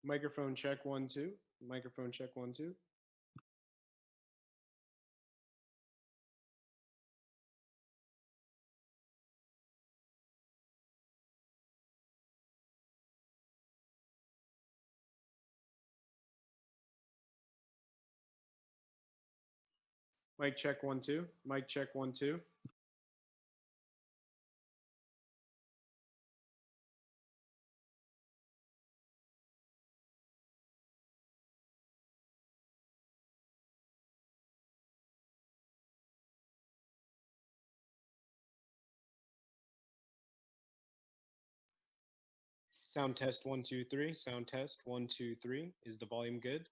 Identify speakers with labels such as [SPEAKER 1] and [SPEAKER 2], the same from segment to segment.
[SPEAKER 1] Microphone check 1 2. Microphone check 1 2. Mic check 1 2. Mic check 1 2. Sound test 1 2 3. Sound test 1 2 3. Is the volume good?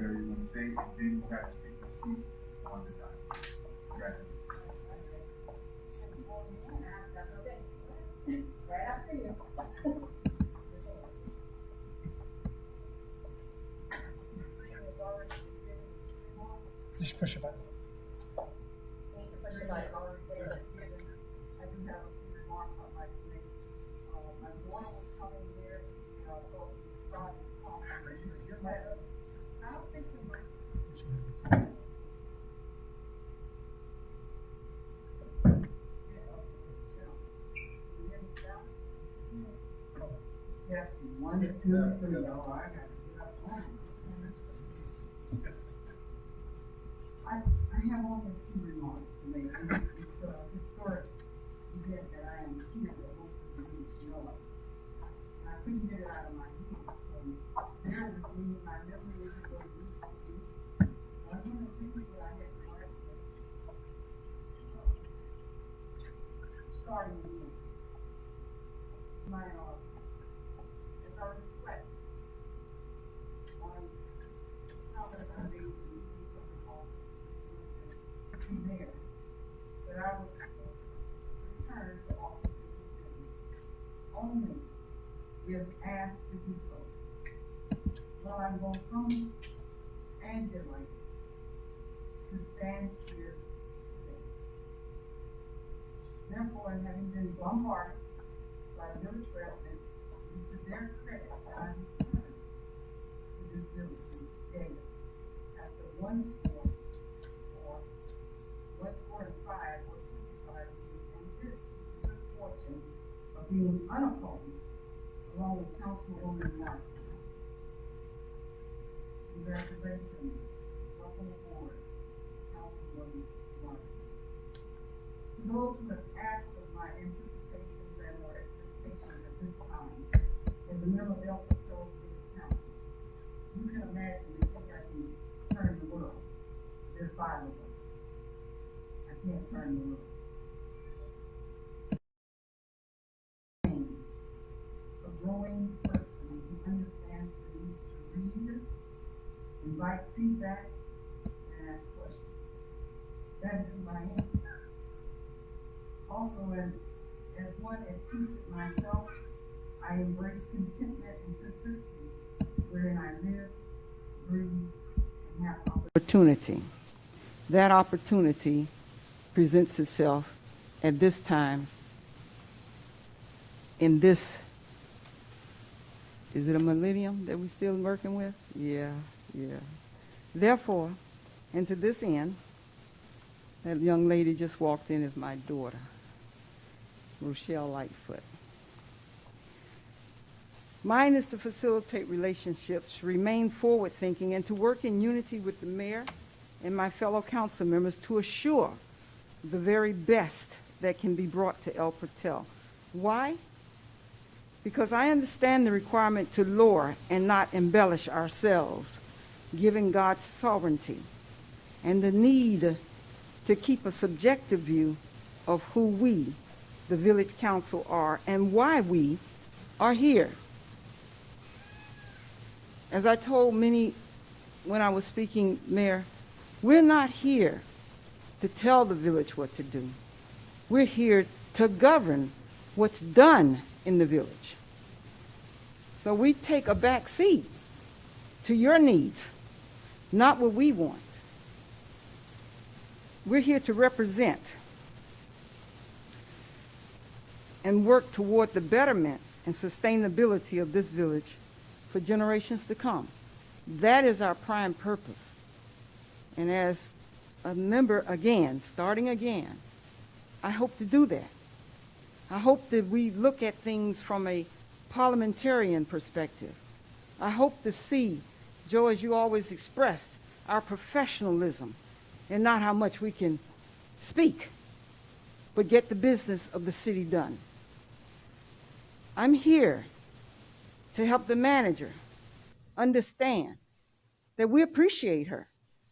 [SPEAKER 2] whatever you want to say, and then you have to take your seat on the dais. Congratulations.
[SPEAKER 3] Right after you.
[SPEAKER 4] Just push it back.
[SPEAKER 3] Need to push your button.
[SPEAKER 5] I do have a few remarks I'd like to make. My daughter was coming here, go try to talk to your letter. I don't think we were. Yeah, 1 to 2 to 3. Oh, I got to get up on it. I have only a few remarks to make. It's a historic event that I am here that most of the groups know of. And I couldn't get it out of my head, so bear with me, my memory isn't what it used to be. One of the things that I had to write was, starting again. As I reflect on how that I made the meeting of the office as mayor, that I would return to office in this building only if asked to do so. Well, I'm both humbled and delighted to stand here today. Therefore, having been bombarded by village residents, it's to their credit that I returned to this village's dais after 105 or 25 years, and this good fortune of being unopposed along with Councilwoman Martin. Congratulations, welcome aboard, Councilwoman Martin. To those who have asked of my anticipations and or expectations at this time, as a member of El Paso Village Council, you can imagine they think I can turn the world. There are 5 of us. I can't turn the world. A growing person who understands the need to read, invite feedback, and ask questions. That is who I am. Also, as one at peace with myself, I embrace contentment and simplicity wherein I live, breathe, and have opportunity. That opportunity presents itself at this time in this, is it a millennium that we're still working with? Yeah. Therefore, and to this end, that young lady just walked in as my daughter, Rochelle Lightfoot. Mine is to facilitate relationships, remain forward-thinking, and to work in unity with the mayor and my fellow council members to assure the very best that can be brought to El Patel. Why? Because I understand the requirement to lower and not embellish ourselves, given God's sovereignty, and the need to keep a subjective view of who we, the village council, are and why we are here. As I told many when I was speaking, Mayor, we're not here to tell the village what to do. We're here to govern what's done in the village. So we take a back seat to your needs, not what we want. We're here to represent and work toward the betterment and sustainability of this village for generations to come. That is our prime purpose. And as a member again, starting again, I hope to do that. I hope that we look at things from a parliamentarian perspective. I hope to see, Joe, as you always expressed, our professionalism and not how much we can speak, but get the business of the city done. I'm here to help the manager understand that we appreciate her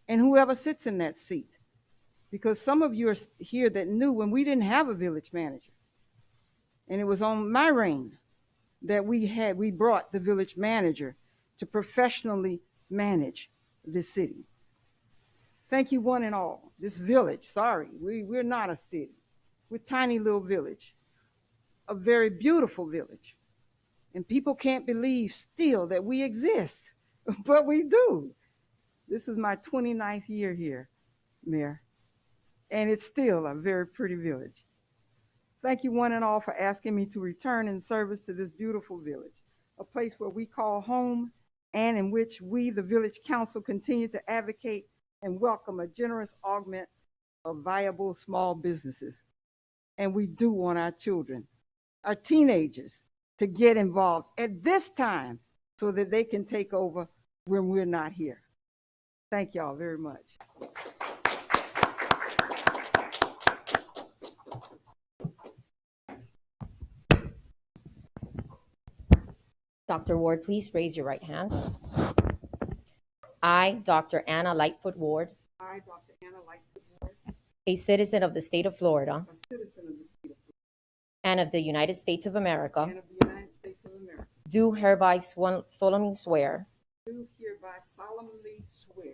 [SPEAKER 5] and whoever sits in that seat. Because some of you are here that knew when we didn't have a village manager. And it was on my reign that we brought the village manager to professionally manage this city. Thank you one and all. This village, sorry, we're not a city. We're a tiny little village, a very beautiful village. And people can't believe still that we exist, but we do. This is my 29th year here, Mayor, and it's still a very pretty village. Thank you one and all for asking me to return in service to this beautiful village, a place where we call home and in which we, the Village Council, continue to advocate and welcome a generous augment of viable small businesses. And we do want our children, our teenagers, to get involved at this time so that they can take over when we're not here. Thank y'all very much.
[SPEAKER 6] Dr. Ward, please raise your right hand. I, Dr. Anna Lightfoot Ward,
[SPEAKER 5] I, Dr. Anna Lightfoot Ward,
[SPEAKER 6] a citizen of the state of Florida
[SPEAKER 5] a citizen of the state of Florida
[SPEAKER 6] and of the United States of America,
[SPEAKER 5] and of the United States of America,
[SPEAKER 6] do hereby solemnly swear
[SPEAKER 5] do hereby solemnly swear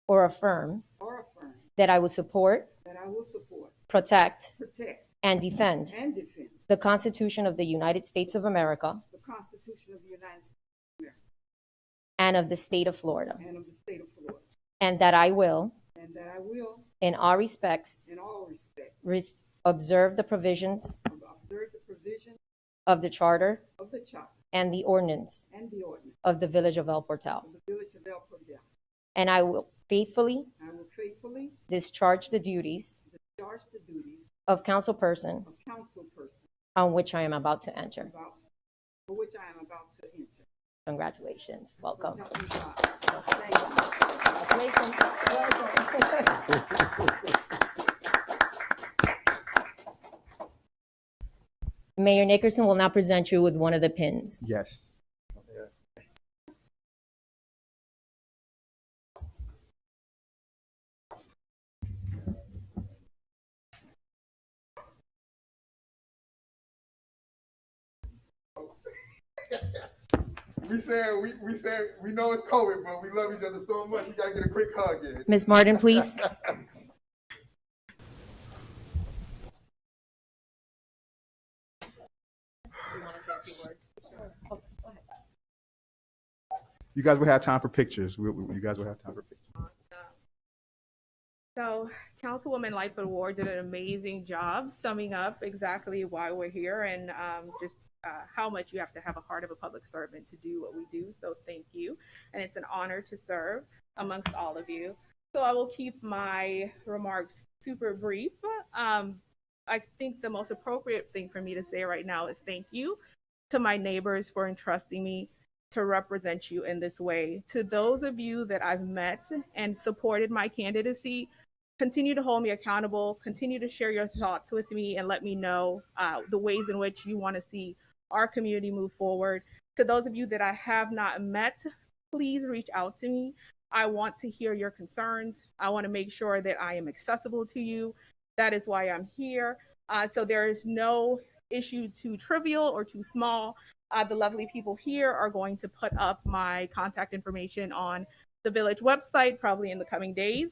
[SPEAKER 6] or affirm
[SPEAKER 5] or affirm
[SPEAKER 6] that I will support,
[SPEAKER 5] that I will support,
[SPEAKER 6] protect,
[SPEAKER 5] protect,
[SPEAKER 6] and defend
[SPEAKER 5] and defend
[SPEAKER 6] the Constitution of the United States of America
[SPEAKER 5] the Constitution of the United States of America
[SPEAKER 6] and of the state of Florida,
[SPEAKER 5] and of the state of Florida,
[SPEAKER 6] and that I will,
[SPEAKER 5] and that I will,
[SPEAKER 6] in all respects,
[SPEAKER 5] in all respects,
[SPEAKER 6] observe the provisions
[SPEAKER 5] observe the provisions
[SPEAKER 6] of the Charter
[SPEAKER 5] of the Charter
[SPEAKER 6] and the ordinance
[SPEAKER 5] and the ordinance
[SPEAKER 6] of the Village of El Portal,
[SPEAKER 5] of the Village of El Portal.
[SPEAKER 6] and I will faithfully
[SPEAKER 5] I will faithfully
[SPEAKER 6] discharge the duties
[SPEAKER 5] discharge the duties
[SPEAKER 6] of councilperson
[SPEAKER 5] of councilperson
[SPEAKER 6] on which I am about to enter.
[SPEAKER 5] for which I am about to enter.
[SPEAKER 6] Congratulations. Welcome.
[SPEAKER 5] So help me God. Thank you.
[SPEAKER 6] Congratulations. Mayor Nickerson will now present you with one of the pins.
[SPEAKER 2] Yes. We said we know it's COVID, but we love each other so much. We gotta get a quick hug in.
[SPEAKER 6] Ms. Martin, please.
[SPEAKER 2] You guys will have time for pictures. You guys will have time for pictures.
[SPEAKER 7] So Councilwoman Lightfoot Ward did an amazing job summing up exactly why we're here and just how much you have to have a heart of a public servant to do what we do. So thank you. And it's an honor to serve amongst all of you. So I will keep my remarks super brief. I think the most appropriate thing for me to say right now is thank you to my neighbors for entrusting me to represent you in this way. To those of you that I've met and supported my candidacy, continue to hold me accountable, continue to share your thoughts with me and let me know the ways in which you want to see our community move forward. To those of you that I have not met, please reach out to me. I want to hear your concerns. I want to make sure that I am accessible to you. That is why I'm here. So there is no issue too trivial or too small. The lovely people here are going to put up my contact information on the village website, probably in the coming days.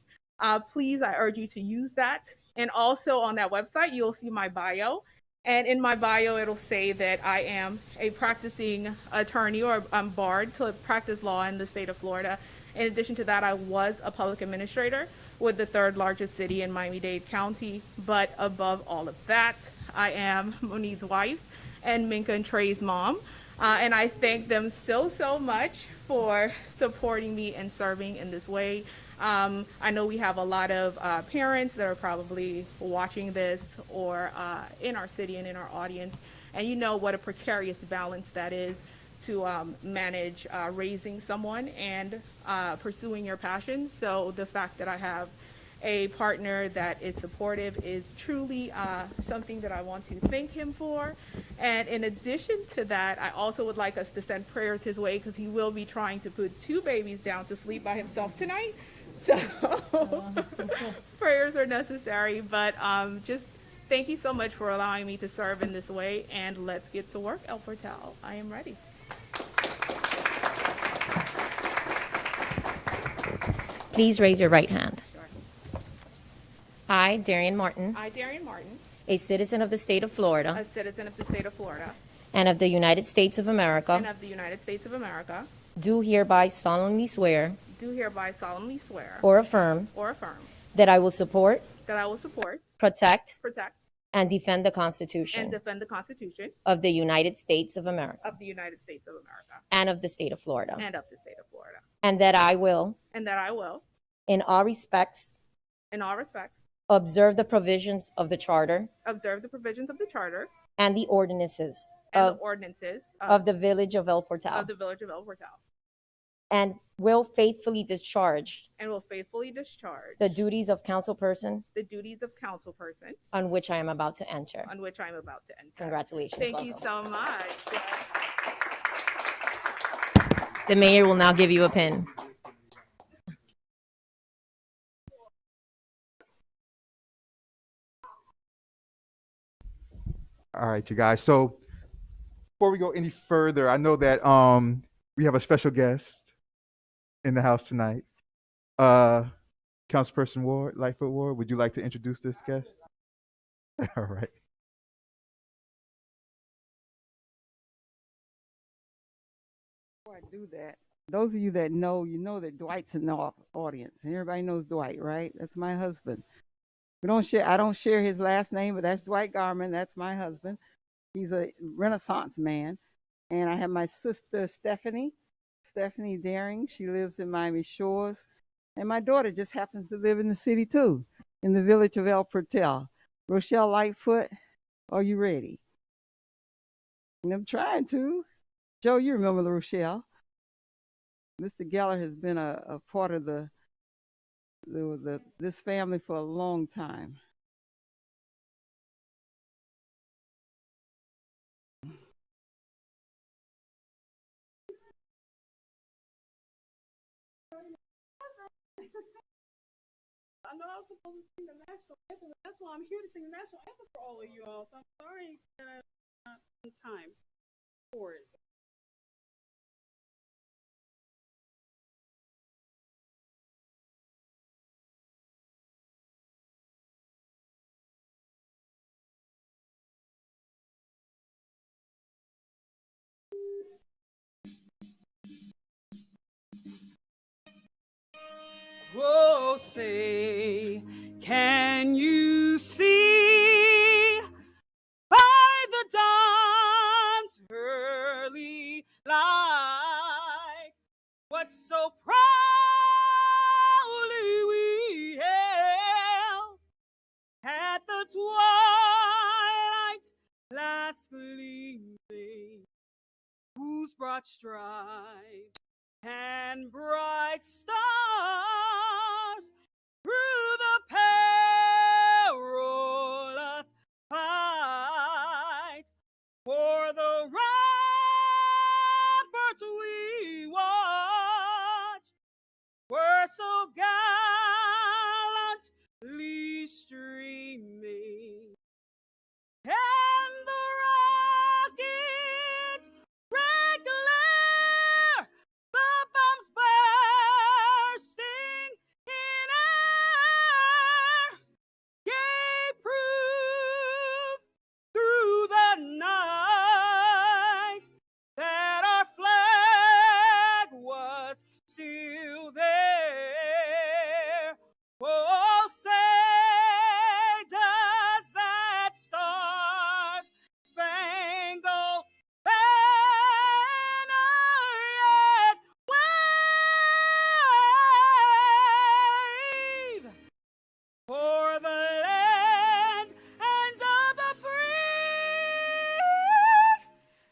[SPEAKER 7] Please, I urge you to use that. And also on that website, you'll see my bio. And in my bio, it'll say that I am a practicing attorney or I'm barred to practice law in the state of Florida. In addition to that, I was a public administrator with the third largest city in Miami-Dade County. But above all of that, I am Monique's wife and Minka and Trey's mom. And I thank them so much for supporting me and serving in this way. I know we have a lot of parents that are probably watching this or in our city and in our audience. And you know what a precarious balance that is to manage raising someone and pursuing your passions. So the fact that I have a partner that is supportive is truly something that I want to thank him for. And in addition to that, I also would like us to send prayers his way because he will be trying to put 2 babies down to sleep by himself tonight. So prayers are necessary, but just thank you so much for allowing me to serve in this way, and let's get to work, El Portal. I am ready.
[SPEAKER 6] Please raise your right hand.
[SPEAKER 7] Sure.
[SPEAKER 6] I, Darian Martin,
[SPEAKER 7] I, Darian Martin,
[SPEAKER 6] a citizen of the state of
[SPEAKER 7] a
[SPEAKER 6] Florida
[SPEAKER 7] citizen of the state of Florida
[SPEAKER 6] and of the United States of
[SPEAKER 7] and
[SPEAKER 6] America,
[SPEAKER 7] of the United States of America,
[SPEAKER 6] do hereby solemnly swear
[SPEAKER 7] do hereby solemnly swear
[SPEAKER 6] or affirm
[SPEAKER 7] or affirm
[SPEAKER 6] that I will support,
[SPEAKER 7] that I will support,
[SPEAKER 6] protect,
[SPEAKER 7] protect,
[SPEAKER 6] and defend the
[SPEAKER 7] and
[SPEAKER 6] Constitution
[SPEAKER 7] defend the Constitution
[SPEAKER 6] of the United States of America
[SPEAKER 7] of the United States of America
[SPEAKER 6] and of the state of Florida,
[SPEAKER 7] and of the state of Florida,
[SPEAKER 6] and that I will,
[SPEAKER 7] and that I will,
[SPEAKER 6] in all respects,
[SPEAKER 7] in all respects,
[SPEAKER 6] observe the provisions of the Charter
[SPEAKER 7] observe the provisions of the Charter
[SPEAKER 6] and the ordinances
[SPEAKER 7] and the
[SPEAKER 6] of,
[SPEAKER 7] ordinances
[SPEAKER 6] of the Village of El Portal,
[SPEAKER 7] of the Village of El Portal,
[SPEAKER 6] and will faithfully discharge
[SPEAKER 7] and will faithfully discharge
[SPEAKER 6] the duties of councilperson
[SPEAKER 7] the duties of councilperson
[SPEAKER 6] on which I am about to enter.
[SPEAKER 7] on which I am about to enter.
[SPEAKER 6] Congratulations.
[SPEAKER 7] Thank you
[SPEAKER 6] Welcome.
[SPEAKER 7] so much.
[SPEAKER 6] The mayor will now give you a pin.
[SPEAKER 8] All right, you guys. So before we go any further, I know that we have a special guest in the house tonight. Councilperson Ward, Lightfoot Ward, would you like to introduce this guest? All right.
[SPEAKER 5] Before I do that, those of you that know, you know that Dwight's in the audience. And everybody knows Dwight, right? That's my husband. I don't share his last name, but that's Dwight Garman. That's my husband. He's a Renaissance man. And I have my sister, Stephanie Daring. She lives in Miami Shores. And my daughter just happens to live in the city too, in the village of El Portal. Rochelle Lightfoot, are you ready? And I'm trying to. Joe, you remember Rochelle. Mr. Geller has been a part of this family for a long time.
[SPEAKER 9] I know I was supposed to sing the national anthem. That's why I'm here to sing the national anthem for all of you all. So I'm sorry that I'm not in time for it. Oh, say, can you see by the dawn's early light what so proudly we hailed at the twilight last gleaming, whose broad stripes and bright stars through the perilous fight for the ramparts we watch were so gallantly streaming, and the rockets' red glare, the bombs bursting in air, gave proof through the night that our flag was still there. Oh, say, does that star-spangled banner yet wave for the land and of the free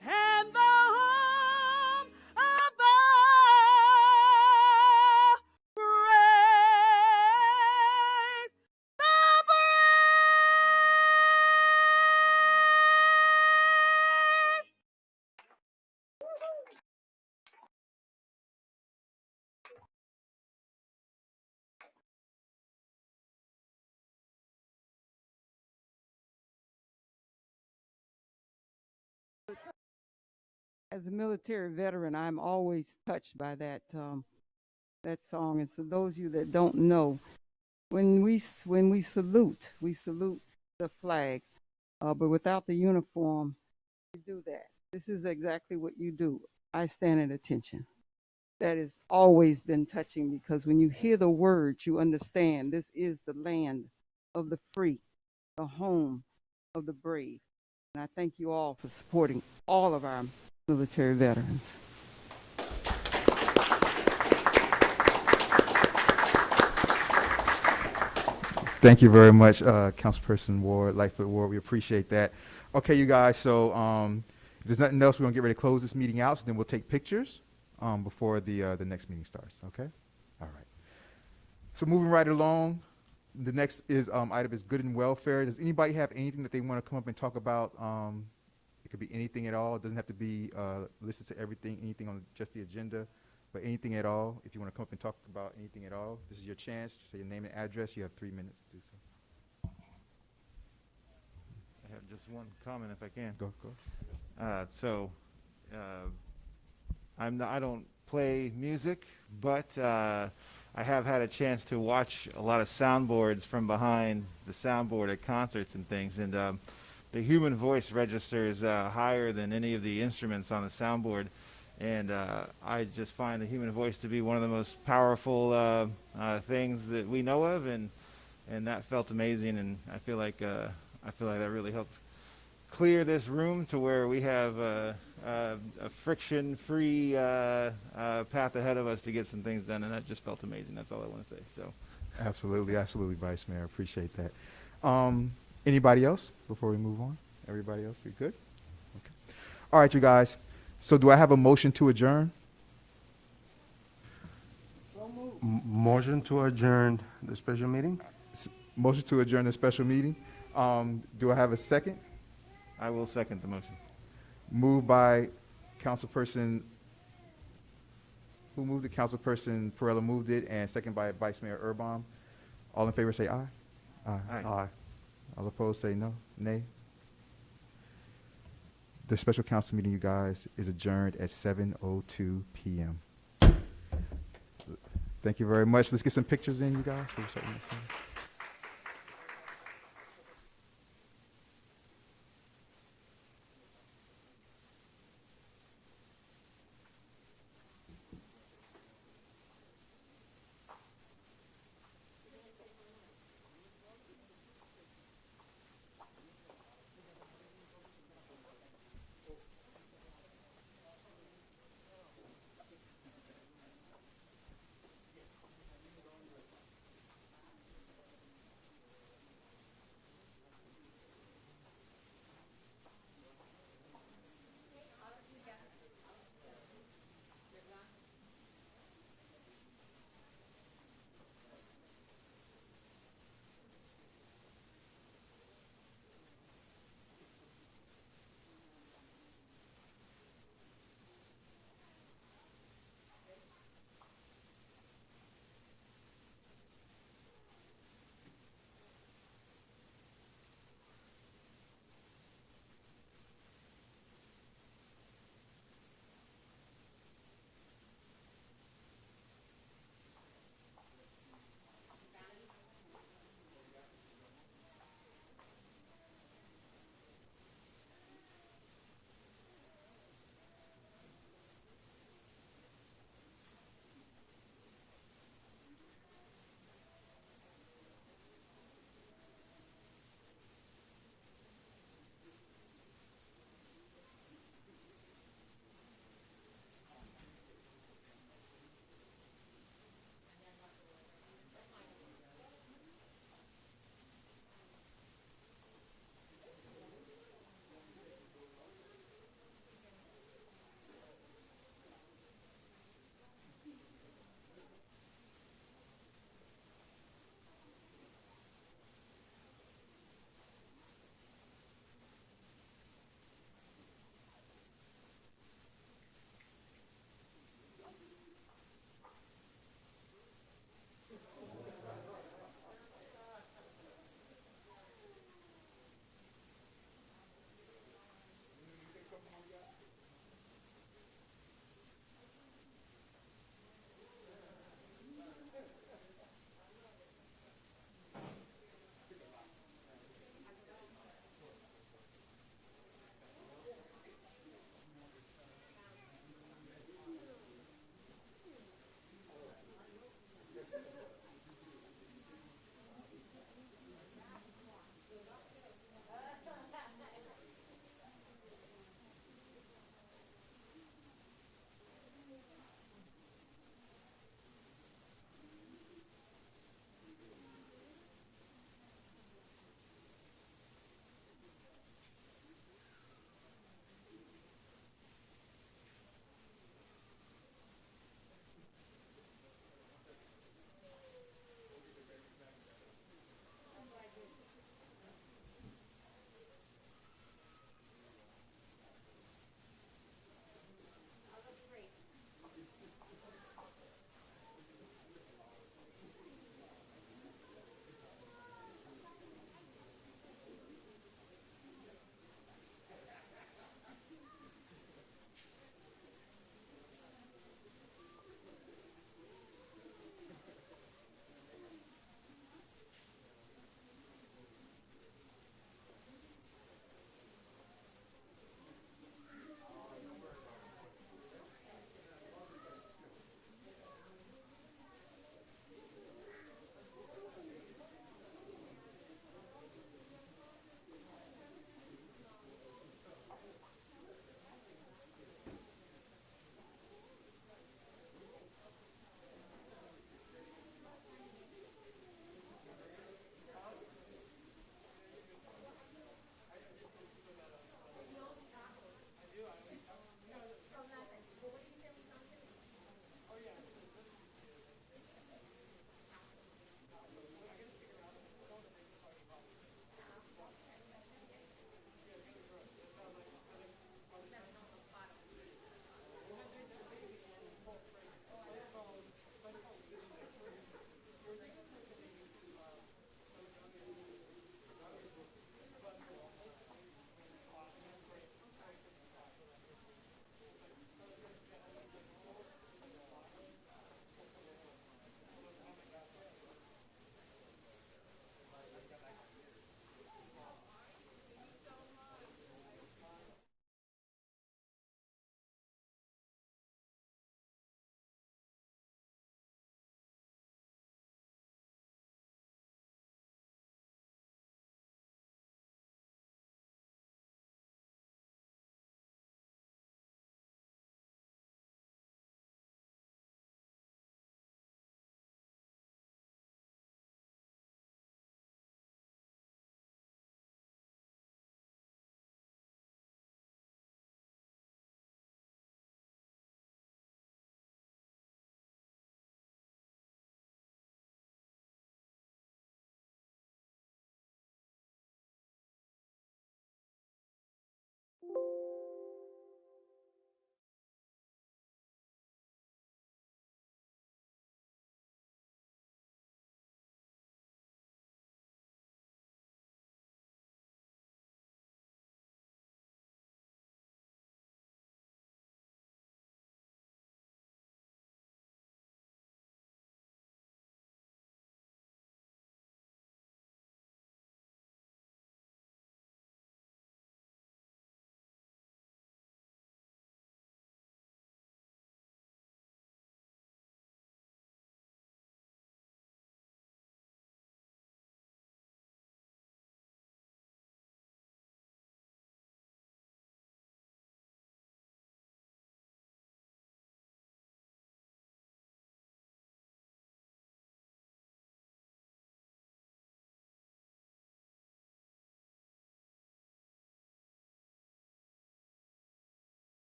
[SPEAKER 9] and the home of the brave, the brave.
[SPEAKER 5] As a military veteran, I'm always touched by that that song. And so those of you that don't know, when we salute the flag, but without the uniform, you do that. This is exactly what you do. I stand at attention. That has always been touching, because when you hear the words, you understand this is the land of the free, the home of the brave. And I thank you all for supporting all of our military veterans.
[SPEAKER 8] Thank you very much, Councilperson Ward, Lightfoot Ward. We appreciate that. Okay, you guys, so if there's nothing else, we're going to get ready to close this meeting out, so then we'll take pictures before the next meeting starts, okay? All right. So moving right along, the next item is good and welfare. Does anybody have anything that they want to come up and talk about? It could be anything at all. It doesn't have to be listed to everything, anything on just the agenda, but anything at all. If you want to come up and talk about anything at all, this is your chance. Say your name and address. You have 3 minutes to do so.
[SPEAKER 10] I have just one comment if I can.
[SPEAKER 8] Go.
[SPEAKER 10] I don't play music, but I have had a chance to watch a lot of soundboards from behind the soundboard at concerts and things, and the human voice registers higher than any of the instruments on the soundboard, and I just find the human voice to be one of the most powerful things that we know of, and that felt amazing, and I feel like that really helped clear this room to where we have a friction-free path ahead of us to get some things done, and that just felt amazing. That's all I want to say. So,
[SPEAKER 8] Absolutely, Vice Mayor. Appreciate that. Anybody else before we move on? Everybody else, we good? Okay. All right, you guys. So do I have a motion to adjourn?
[SPEAKER 11] Motion to adjourn the special meeting?
[SPEAKER 8] Motion to adjourn the special meeting. Do I have a second?
[SPEAKER 10] I will second the motion.
[SPEAKER 8] Moved by Councilperson, who moved it? Councilperson Perella moved it, and second by Vice Mayor Erbaum. All in favor say aye. Aye.
[SPEAKER 11] Aye.
[SPEAKER 8] All opposed say no. Nay. The special council meeting, you guys, is adjourned at 7:02 p.m. Thank you very much. Let's get some pictures in, you guys.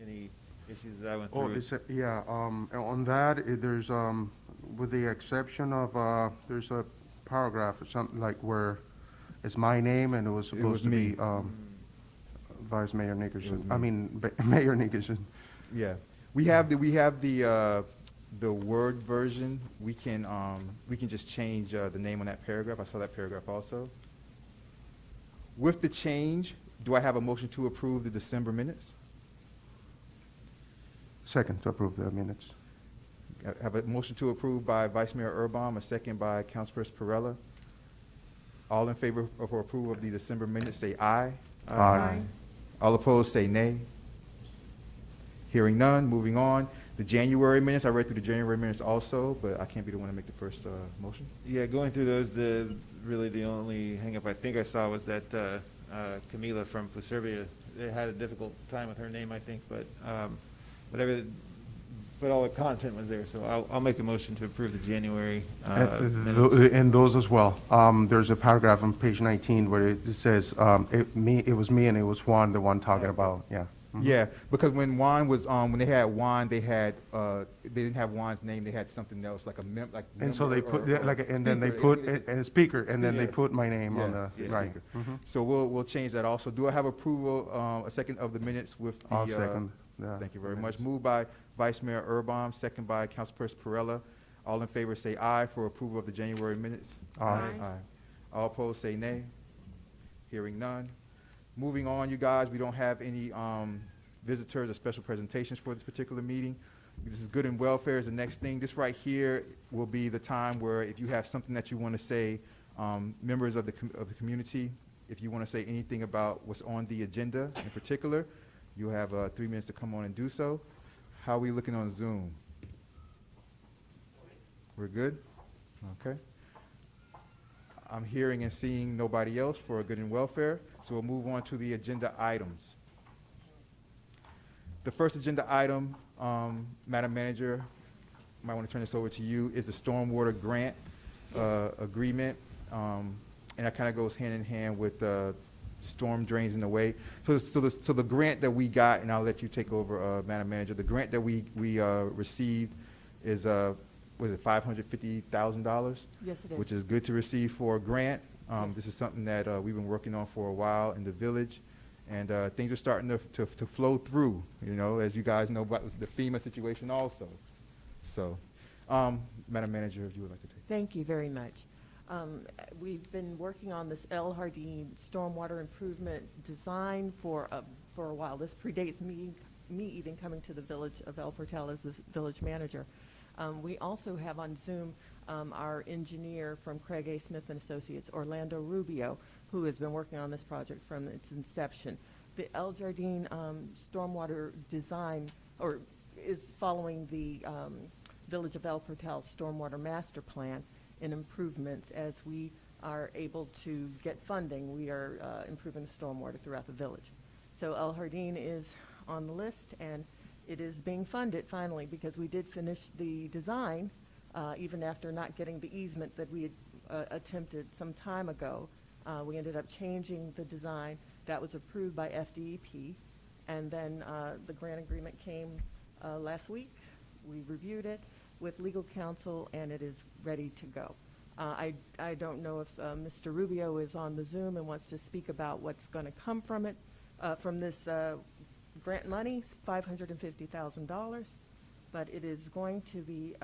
[SPEAKER 10] any issues that I went
[SPEAKER 11] Oh,
[SPEAKER 10] through.
[SPEAKER 11] yeah, on that, there's, with the exception of, there's a paragraph or something like where it's my name and it was
[SPEAKER 8] was
[SPEAKER 11] supposed to be,
[SPEAKER 8] me.
[SPEAKER 11] Vice Mayor Nickerson,
[SPEAKER 8] me.
[SPEAKER 11] I mean, Mayor Nickerson.
[SPEAKER 8] Yeah, we have the Word version. We can just change the name on that paragraph. I saw that paragraph also. With the change, do I have a motion to approve the December minutes?
[SPEAKER 11] Second, to approve the minutes.
[SPEAKER 8] I have a motion to approve by Vice Mayor Urban, a second by Councilperson Perrella. All in favor of approval of the December minutes, say aye.
[SPEAKER 11] Aye.
[SPEAKER 8] All opposed, say nay. Hearing none, moving on. The January minutes, I read through the January minutes also, but I can't be the one to make the first motion.
[SPEAKER 10] Yeah, going through those, really the only hang-up I think I saw was that Camila from Pluserbia, they had a difficult time with her name, I think, but all the content was there, so I'll make a motion to approve the January minutes.
[SPEAKER 11] And those as well. There's a paragraph on page 19 where it says, it was me and it was Juan, the one talking about, yeah. Mhm.
[SPEAKER 8] Yeah, because when Juan was when they had Juan, they didn't have Juan's name. They had something else like
[SPEAKER 11] And so they put, and then they
[SPEAKER 8] speaker.
[SPEAKER 11] put,
[SPEAKER 8] It's-
[SPEAKER 11] a speaker, and then they
[SPEAKER 8] Yes.
[SPEAKER 11] put my name on
[SPEAKER 8] Yeah,
[SPEAKER 11] the,
[SPEAKER 8] yeah,
[SPEAKER 11] right.
[SPEAKER 8] speaker.
[SPEAKER 11] Mhm.
[SPEAKER 8] So we'll change that also. Do I have approval, a second of the minutes with the?
[SPEAKER 11] I'll second.
[SPEAKER 8] Thank you very much. Moved by Vice Mayor Urban, second by Councilperson Perrella. All in favor say aye for approval of the January minutes.
[SPEAKER 11] Aye.
[SPEAKER 8] Aye. All opposed say nay. Hearing none. Moving on, you guys, we don't have any visitors or special presentations for this particular meeting. This is good and welfare is the next thing. This right here will be the time where if you have something that you want to say, members of the community, if you want to say anything about what's on the agenda in particular, you have 3 minutes to come on and do so. How are we looking on Zoom? We're good? Okay. I'm hearing and seeing nobody else for good and welfare, so we'll move on to the agenda items. The first agenda item, Madam Manager, might want to turn this over to you, is the stormwater grant agreement. And that kind of goes hand in hand with storm drains in the way. So the grant that we got, and I'll let you take over, Madam Manager, the grant that we received is, was it $550,000?
[SPEAKER 5] Yes, it is.
[SPEAKER 8] Which is good to receive for a grant. This is something that we've been working on for a while in the village. And things are starting to flow through, you know, as you guys know about the FEMA situation also. So, Madam Manager, if you would like to take.
[SPEAKER 12] Thank you very much. We've been working on this El Jardín stormwater improvement design for a while. This predates me even coming to the village of El Portal as the village manager. We also have on Zoom our engineer from Craig A. Smith and Associates, Orlando Rubio, who has been working on this project from its inception. The El Jardín stormwater design is following the Village of El Portal stormwater master plan and improvements. As we are able to get funding, we are improving the stormwater throughout the village. So El Jardín is on the list, and it is being funded finally, because we did finish the design even after not getting the easement that we had attempted some time ago. We ended up changing the design. That was approved by FDEP, and then the grant agreement came last week. We reviewed it with legal counsel, and it is ready to go. I don't know if Mr. Rubio is on the Zoom and wants to speak about what's going to come from it, from this grant money, $550,000, but it is going to be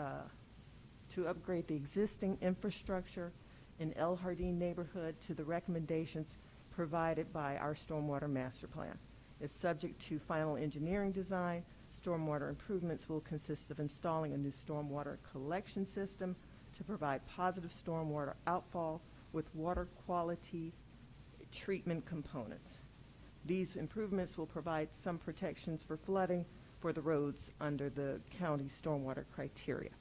[SPEAKER 12] to upgrade the existing infrastructure in El Jardín neighborhood to the recommendations provided by our stormwater master plan. It's subject to final engineering design. Stormwater improvements will consist of installing a new stormwater collection system to provide positive stormwater outfall with water quality treatment components. These improvements will provide some protections for flooding for the roads under the county stormwater criteria.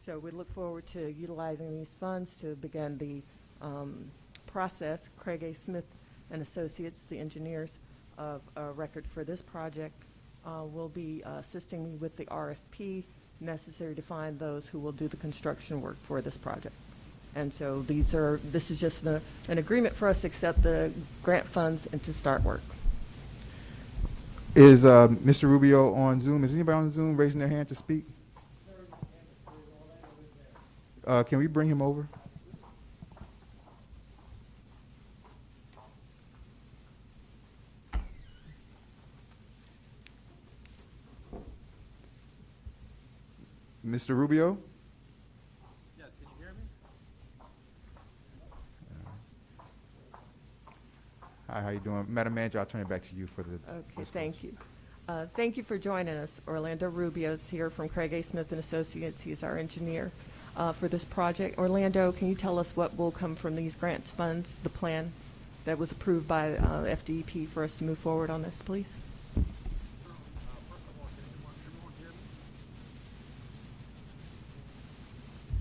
[SPEAKER 12] So we look forward to utilizing these funds to begin the process. Craig A. Smith and Associates, the engineers of record for this project, will be assisting me with the RFP necessary to find those who will do the construction work for this project. And so this is just an agreement for us to accept the grant funds and to start work.
[SPEAKER 8] Is Mr. Rubio on Zoom? Is anybody on Zoom raising their hand to speak? Can we bring him over? Mr. Rubio?
[SPEAKER 13] Yes, can you hear me?
[SPEAKER 8] Hi, how you doing? Madam Manager, I'll turn it back to you for the
[SPEAKER 12] Okay, thank you. Thank you for joining us. Orlando Rubio's here from Craig A. Smith and Associates. He's our engineer for this project. Orlando, can you tell us what will come from these grants funds, the plan that was approved by FDEP for us to move forward on this, please?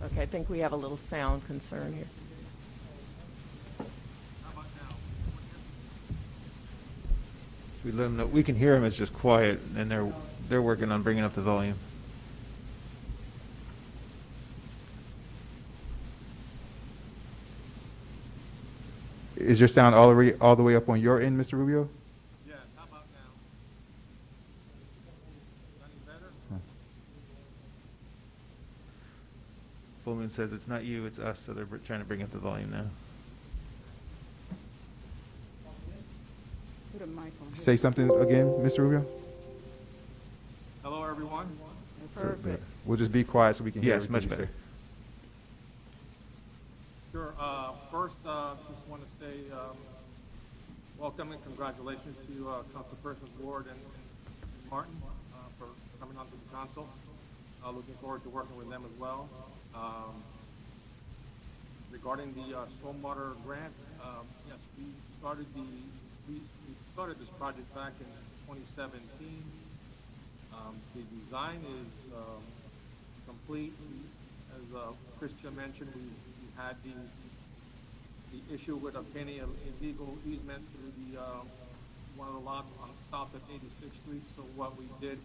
[SPEAKER 12] Okay, I think we have a little sound concern here.
[SPEAKER 10] We let them know, we can hear them, it's just quiet, and they're working on bringing up the volume.
[SPEAKER 8] Is your sound all the way up on your end, Mr. Rubio?
[SPEAKER 13] Yes, how about now? Any better?
[SPEAKER 10] Full Moon says it's not you, it's us, so they're trying to bring up the volume now.
[SPEAKER 5] Put a mic on his-
[SPEAKER 8] Say something again, Mr. Rubio?
[SPEAKER 13] Hello, everyone.
[SPEAKER 5] Perfect.
[SPEAKER 8] We'll just be quiet so we can hear
[SPEAKER 10] Yes,
[SPEAKER 8] everything
[SPEAKER 10] much
[SPEAKER 8] you
[SPEAKER 10] better.
[SPEAKER 8] say.
[SPEAKER 13] Sure. First, just want to say welcome and congratulations to Councilpersons Ward and Martin for coming onto the council. Looking forward to working with them as well. Regarding the stormwater grant, yes, we started this project back in 2017. The design is complete. As Christian mentioned, we had the issue with obtaining an illegal easement through the one of the lots on south of 86th Street. So what we did,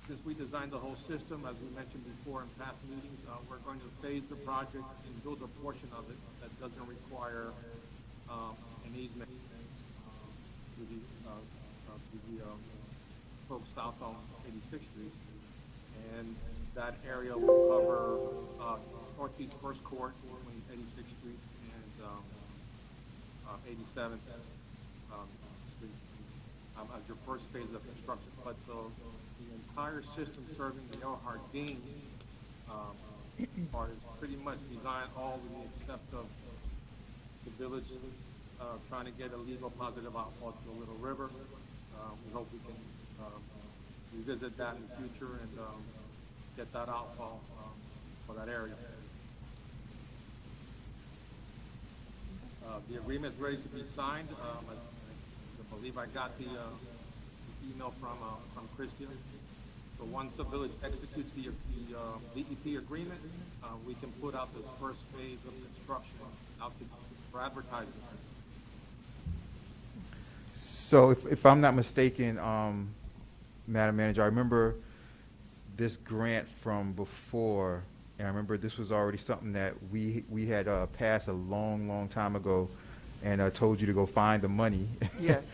[SPEAKER 13] since we designed the whole system, as we mentioned before in past meetings, we're going to phase the project and build a portion of it that doesn't require an easement to the folks south on 86th Street. And that area will cover Northeast First Court between 86th Street and 87th Street as your first phase of construction. But the entire system serving the El Jardín part is pretty much designed all with the except of the village trying to get a legal positive outfall to the Little River. We hope we can revisit that in the future and get that outfall for that area. The agreement is ready to be signed. I believe I got the email from Christian. So once the village executes the DEP agreement, we can put out this first phase of construction out for advertising.
[SPEAKER 8] So if I'm not mistaken, Madam Manager, I remember this grant from before, and I remember this was already something that we had passed a long time ago, and told you to go find the money.
[SPEAKER 12] Yes.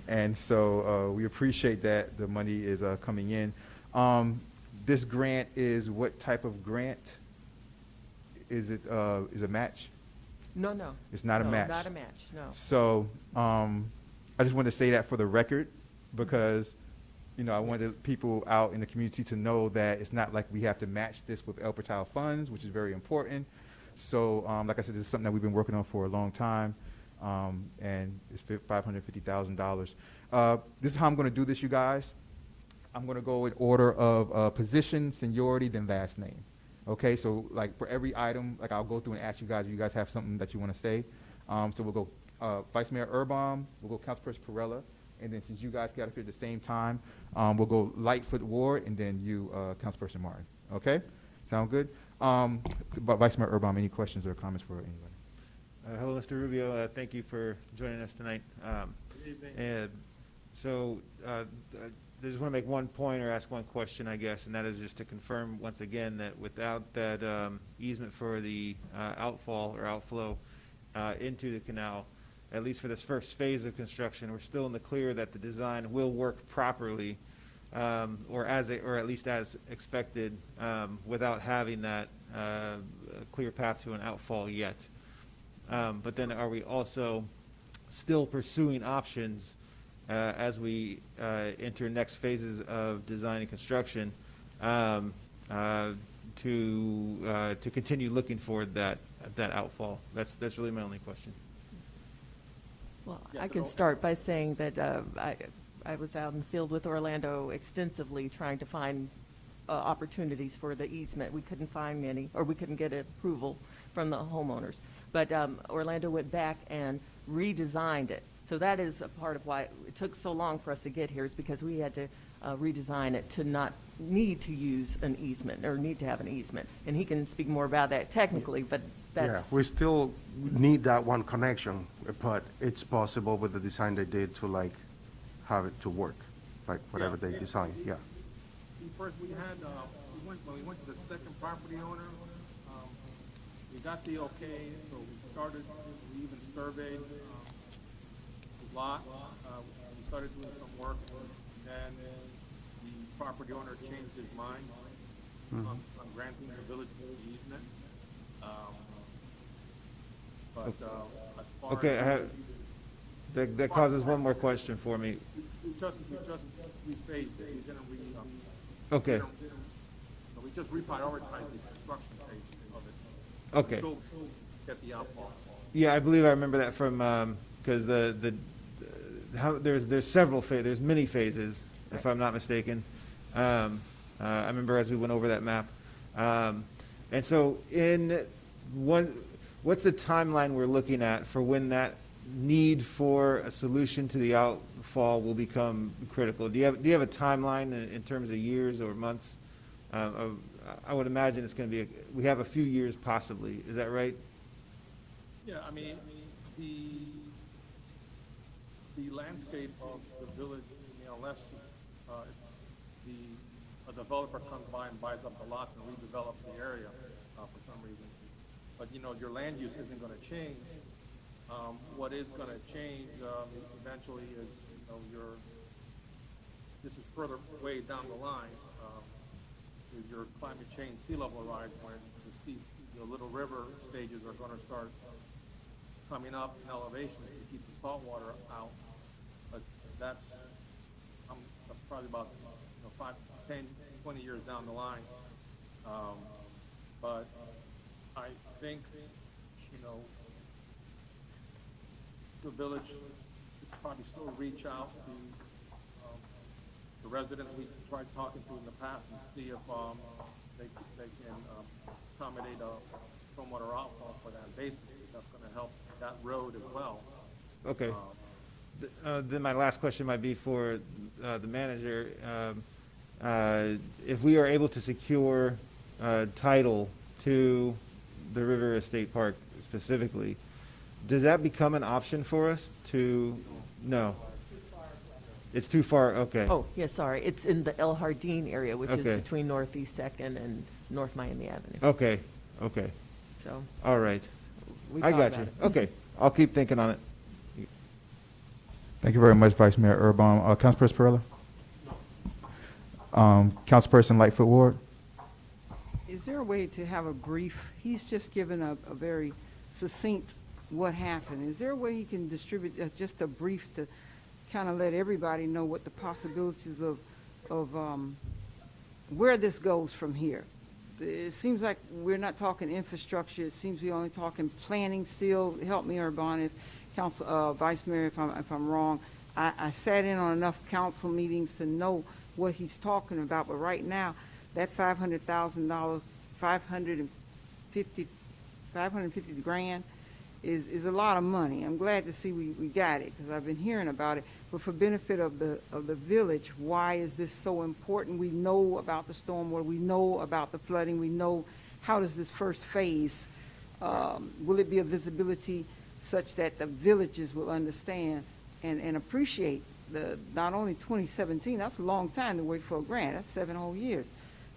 [SPEAKER 8] And so we appreciate that the money is coming in. This grant is what type of grant? Is it a match?
[SPEAKER 12] No.
[SPEAKER 8] It's not a match.
[SPEAKER 12] Not a match, no.
[SPEAKER 8] So I just wanted to say that for the record, because I wanted people out in the community to know that it's not like we have to match this with El Portal funds, which is very important. So like I said, this is something that we've been working on for a long time, and it's $550,000. This is how I'm going to do this, you guys. I'm going to go in order of position, seniority, then last name. Okay, so like for every item, like I'll go through and ask you guys if you guys have something that you want to say. So we'll go Vice Mayor Urban, we'll go Councilperson Perella, and then since you guys got up here at the same time, we'll go Lightfoot Ward, and then you, Councilperson Martin. Okay, sound good? But Vice Mayor Urban, any questions or comments for anybody?
[SPEAKER 10] Hello, Mr. Rubio. Thank you for joining us tonight.
[SPEAKER 13] Good evening.
[SPEAKER 10] And so I just want to make one point or ask one question, I guess, and that is just to confirm once again that without that easement for the outfall or outflow into the canal, at least for this first phase of construction, we're still in the clear that the design will work properly, or at least as expected, without having that clear path to an outfall yet. But then are we also still pursuing options as we enter next phases of design and construction to continue looking for that outfall? That's really my only question.
[SPEAKER 12] Well, I can start by saying that I was out in the field with Orlando extensively trying to find opportunities for the easement. We couldn't find any, or we couldn't get approval from the homeowners. But Orlando went back and redesigned it. So that is a part of why it took so long for us to get here, is because we had to redesign it to not need to use an easement or need to have an easement. And he can speak more about that technically, but that's...
[SPEAKER 11] Yeah, we still need that one connection, but it's possible with the design they did to like have it to work, like whatever they designed, yeah.
[SPEAKER 13] First, we had, when we went to the second property owner, we got the okay, so we even surveyed the lot. We started doing some work, and the property owner changed his mind on granting the village the easement. But as far
[SPEAKER 10] Okay,
[SPEAKER 13] as...
[SPEAKER 10] that causes one more question for me.
[SPEAKER 13] We just rephased it. We didn't
[SPEAKER 10] Okay.
[SPEAKER 13] we just reprioritized the construction phase of it.
[SPEAKER 10] Okay.
[SPEAKER 13] Until get the outfall.
[SPEAKER 10] Yeah, I believe I remember that from, because there's several there's many phases, if I'm not mistaken. I remember as we went over that map. And so what's the timeline we're looking at for when that need for a solution to the outfall will become critical? Do you have a timeline in terms of years or months? I would imagine it's going to be, we have a few years possibly. Is that right?
[SPEAKER 13] Yeah, I mean, the landscape of the village, unless a developer comes by and buys up the lots and redevelops the area for some reason. But, your land use isn't going to change. What is going to change eventually is, this is further way down the line, is your climate change sea level rise, when the Little River stages are going to start coming up in elevation to keep the salt water out. But that's probably about 5, 10, 20 years down the line. But I think, the village should probably still reach out to the residents we tried talking to in the past and see if they can accommodate a stormwater outfall for that basin. That's going to help that road as well.
[SPEAKER 10] Okay. Then my last question might be for the manager. If we are able to secure title to the River Estate Park specifically, does that become an option for us to? No. It's too far. Okay.
[SPEAKER 12] Oh, yeah, sorry. It's in the El Jardín area, which is
[SPEAKER 10] Okay.
[SPEAKER 12] between Northeast 2nd and North Miami Avenue.
[SPEAKER 10] Okay. Okay.
[SPEAKER 12] So
[SPEAKER 10] All right.
[SPEAKER 12] we
[SPEAKER 10] I
[SPEAKER 12] thought
[SPEAKER 10] got
[SPEAKER 12] about
[SPEAKER 10] you.
[SPEAKER 12] it.
[SPEAKER 10] Okay. I'll keep thinking on it.
[SPEAKER 8] Thank you very much, Vice Mayor Urban. Councilperson Perella? Councilperson Lightfoot Ward?
[SPEAKER 5] Is there a way to have a brief, he's just given a very succinct what happened. Is there a way he can distribute just a brief to kind of let everybody know what the possibilities of where this goes from here? It seems like we're not talking infrastructure. It seems we're only talking planning still. Help me, Urban, if Vice Mayor, if I'm wrong. I sat in on enough council meetings to know what he's talking about, but right now, that $500,000, 550 grand is a lot of money. I'm glad to see we got it, because I've been hearing about it. But for benefit of the village, why is this so important? We know about the stormwater, we know about the flooding, we know how does this first phase, will it be a visibility such that the villages will understand and appreciate not only 2017, that's a long time to wait for a grant, that's 7 whole years.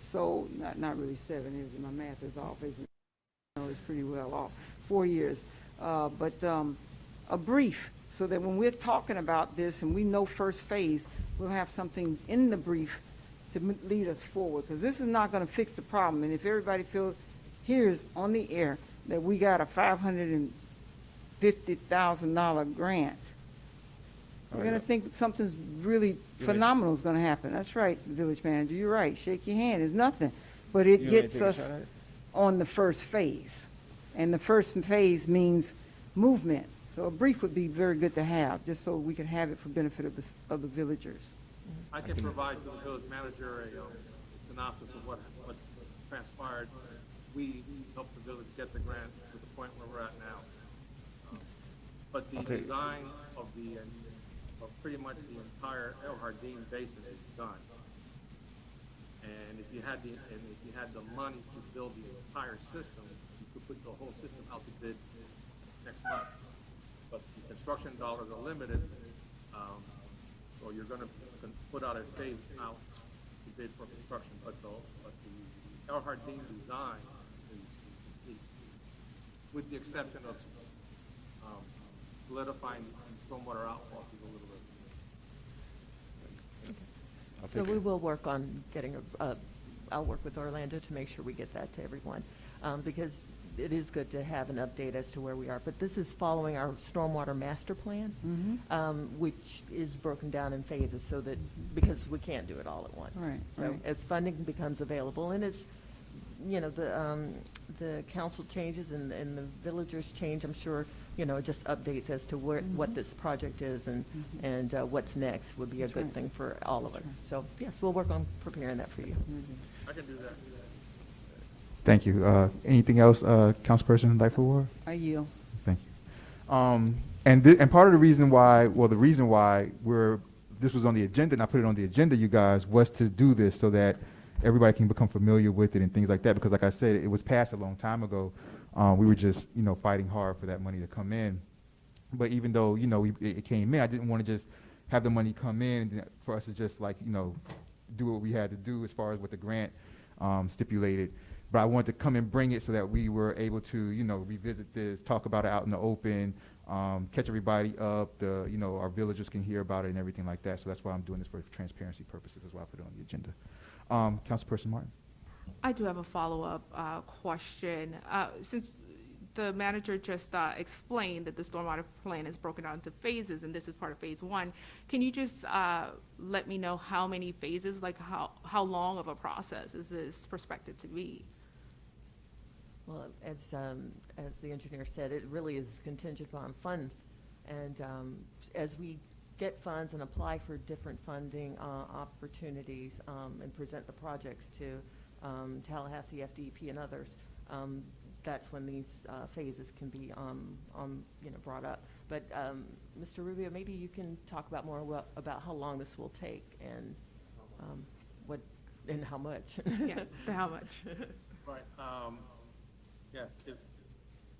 [SPEAKER 5] So, not really 7, is it? My math is off, isn't it? No, it's pretty well off, 4 years. But a brief, so that when we're talking about this and we know first phase, we'll have something in the brief to lead us forward, because this is not going to fix the problem. And if everybody feels, here's on the air, that we got a $550,000 grant, we're going to think something's really phenomenal is going to happen. That's right, village manager, you're right. Shake your hand, it's nothing. But it gets us on the first phase. And the first phase means movement. So a brief would be very good to have, just so we can have it for benefit of the villagers.
[SPEAKER 13] I can provide to the village manager a synopsis of what's transpired. We helped the village get the grant to the point where we're at now. But the design of pretty much the entire El Jardín basin is done. And if you had the money to build the entire system, you could put the whole system out to bid next month. But the construction dollars are limited, so you're going to put out a phase out to bid for construction. But the El Jardín design is, with the exception of solidifying stormwater outfalls, is a little bit.
[SPEAKER 12] So we will work on getting I'll work with Orlando to make sure we get that to everyone, because it is good to have an update as to where we are. But this is following our stormwater master plan, which is broken down in phases, so that, because we can't do it all at once.
[SPEAKER 5] Right,
[SPEAKER 12] So
[SPEAKER 5] right.
[SPEAKER 12] as funding becomes available, and as, you know, the council changes and the villagers change, I'm sure, you know, just updates as to what this project is and what's next would be a good thing for all of us. So, yes, we'll work on preparing that for you.
[SPEAKER 13] I can do that.
[SPEAKER 8] Thank you. Anything else, Councilperson Lightfoot Ward?
[SPEAKER 5] I yield.
[SPEAKER 8] Thank you. And part of the reason why, this was on the agenda, and I put it on the agenda, you guys, was to do this so that everybody can become familiar with it and things like that. Because like I said, it was passed a long time ago. We were just, fighting hard for that money to come in. But even though, it came in, I didn't want to just have the money come in and for us to just do what we had to do as far as what the grant stipulated. But I wanted to come and bring it so that we were able to, revisit this, talk about it out in the open, catch everybody up, our villagers can hear about it and everything like that. So that's why I'm doing this for transparency purposes as well. I put it on the agenda. Councilperson Martin.
[SPEAKER 7] I do have a follow-up question. Since the manager just explained that the stormwater plan is broken down into phases, and this is part of phase one, can you just let me know how many phases, like how long of a process is this expected to be?
[SPEAKER 12] Well, as the engineer said, it really is contingent on funds. And as we get funds and apply for different funding opportunities and present the projects to Tallahassee, FDP, and others, that's when these phases can be brought up. But Mr. Rubio, maybe you can talk about more about how long this will take and what and how much.
[SPEAKER 7] Yeah, how much?
[SPEAKER 13] Right. Yes, if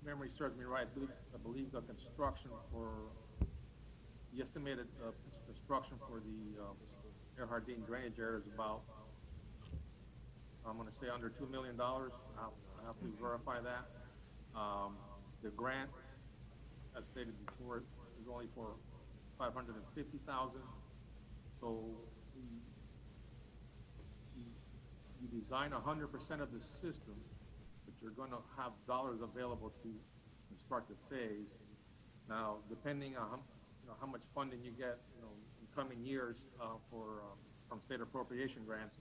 [SPEAKER 13] memory serves me right, I believe the construction for the estimated construction for the El Jardín drainage area is about, I'm going to say, under $2 million. I'll have to verify that. The grant, as stated before, is only for $550,000. So you design 100% of the system, but you're going to have dollars available to start the phase. Now, depending on how much funding you get, in coming years from state appropriation grants,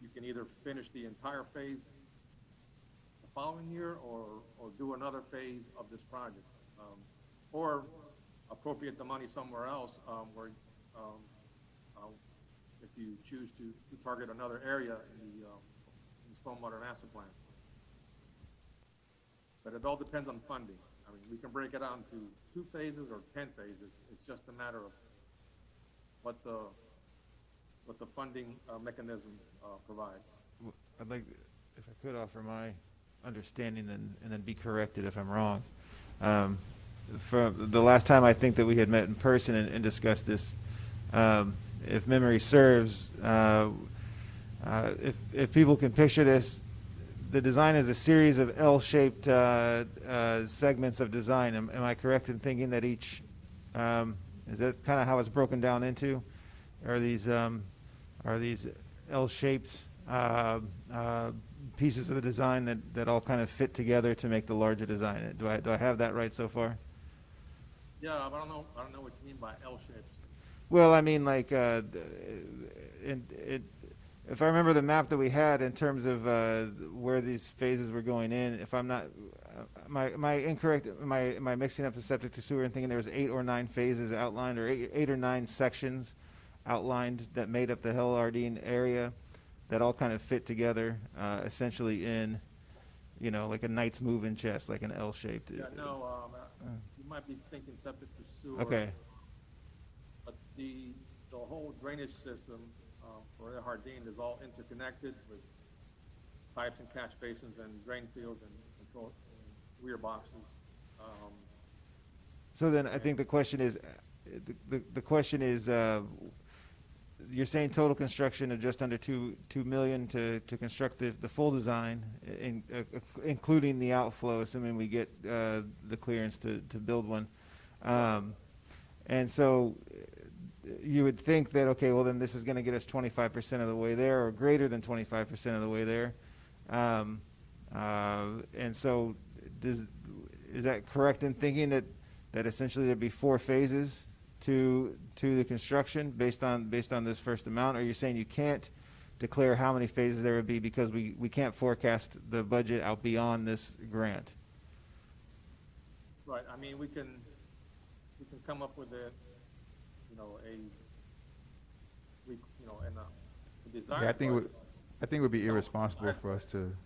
[SPEAKER 13] you can either finish the entire phase the following year or do another phase of this project, or appropriate the money somewhere else where if you choose to target another area in the stormwater master plan. But it all depends on funding. I mean, we can break it down to 2 phases or 10 phases. It's just a matter of what the funding mechanisms provide.
[SPEAKER 10] I'd like, if I could, offer my understanding and then be corrected if I'm wrong. For the last time I think that we had met in person and discussed this, if memory serves, if people can picture this, the design is a series of L-shaped segments of design. Am I correct in thinking that each, is that kind of how it's broken down into? Are these L-shaped pieces of the design that all kind of fit together to make the larger design? Do I have that right so far?
[SPEAKER 13] Yeah, but I don't know what you mean by L shapes.
[SPEAKER 10] Well, I mean, like, if I remember the map that we had in terms of where these phases were going in, if I'm not, am I incorrect? Am I mixing up the septic to sewer and thinking there was 8 or 9 phases outlined, or eight or 9 sections outlined that made up the Hill Ardeen area that all kind of fit together, essentially in, you know, like a knight's moving chest, like an L-shaped.
[SPEAKER 13] Yeah, no, you might be thinking septic to sewer.
[SPEAKER 10] Okay.
[SPEAKER 13] But the whole drainage system for El Jardín is all interconnected with pipes and catch basins and drain fields and control rear boxes.
[SPEAKER 10] So then I think the question is, the question is, you're saying total construction of just under $2 million to construct the full design, including the outflow, assuming we get the clearance to build one. And so you would think that, okay, well then this is going to get us 25% of the way there, or greater than 25% of the way there. And so is that correct in thinking that essentially there'd be 4 phases to the construction based on this first amount? Or you're saying you can't declare how many phases there would be because we can't forecast the budget out beyond this grant?
[SPEAKER 13] Right. I mean, we can come up with a design.
[SPEAKER 8] Yeah, I think it would be irresponsible for us to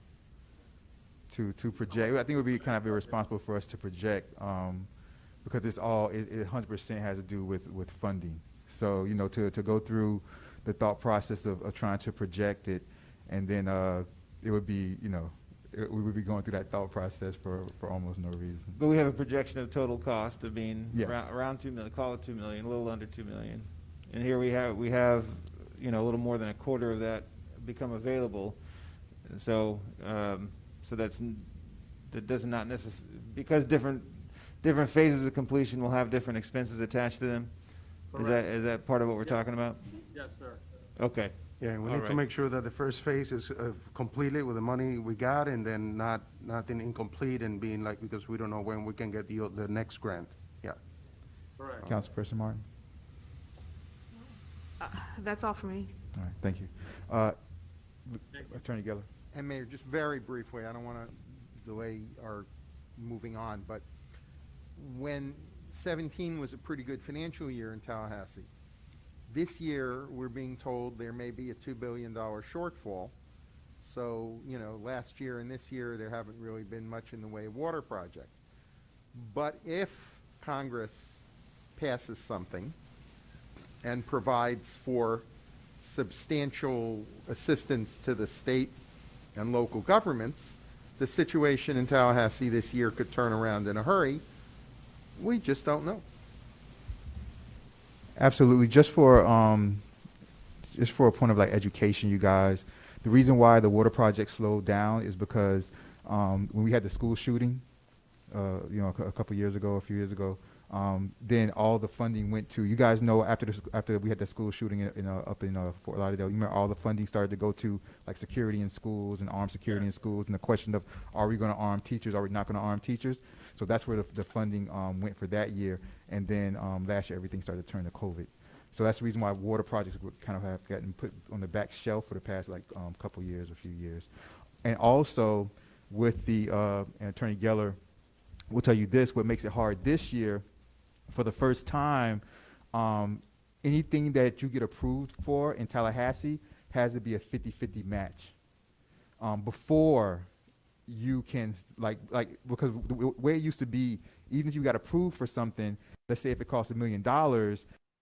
[SPEAKER 8] project. I think it would be kind of irresponsible for us to project, because it 100% has to do with funding. So, you know, to go through the thought process of trying to project it, and then it would be, you know, we would be going through that thought process for almost no reason.
[SPEAKER 10] But we have a projection of total cost of being
[SPEAKER 8] Yeah.
[SPEAKER 10] around 2 million, call it 2 million, a little under 2 million. And here we have, you know, a little more than a quarter of that become available. And so, that does not necessarily, because different phases of completion will have different expenses attached to them.
[SPEAKER 13] Correct.
[SPEAKER 10] Is that part of what we're talking about?
[SPEAKER 13] Yes, sir.
[SPEAKER 10] Okay.
[SPEAKER 11] Yeah, and we
[SPEAKER 10] All
[SPEAKER 11] need to
[SPEAKER 10] right.
[SPEAKER 11] make sure that the first phase is completed with the money we got, and then nothing incomplete and being like, because we don't know when we can get the next grant. Yeah.
[SPEAKER 13] Correct.
[SPEAKER 8] Councilperson Martin?
[SPEAKER 9] That's all for me.
[SPEAKER 8] All right, thank you. Attorney Geller?
[SPEAKER 14] And Mayor, just very briefly, I don't want to delay our moving on, but when 17 was a pretty good financial year in Tallahassee, this year we're being told there may be a $2 billion shortfall. So, you know, last year and this year there haven't really been much in the way of water projects. But if Congress passes something and provides for substantial assistance to the state and local governments, the situation in Tallahassee this year could turn around in a hurry. We just don't know.
[SPEAKER 8] Absolutely. Just for a point of like education, you guys, the reason why the water project slowed down is because when we had the school shooting, you know, a few years ago, then all the funding went to, you guys know, after we had the school shooting up in Fort Lauderdale, you remember all the funding started to go to like security in schools and armed security in schools, and the question of, are we going to arm teachers? Are we not going to arm teachers? So that's where the funding went for that year. And then last year, everything started to turn to COVID. So that's the reason why water projects would kind of have gotten put on the back shelf for the past like couple years, a few years. And also with the, and Attorney Geller will tell you this, what makes it hard this year, for the first time, anything that you get approved for in Tallahassee has to be a 50-50 match. Before you can, because the way it used to be, even if you got approved for something, let's say if it costs $1 million,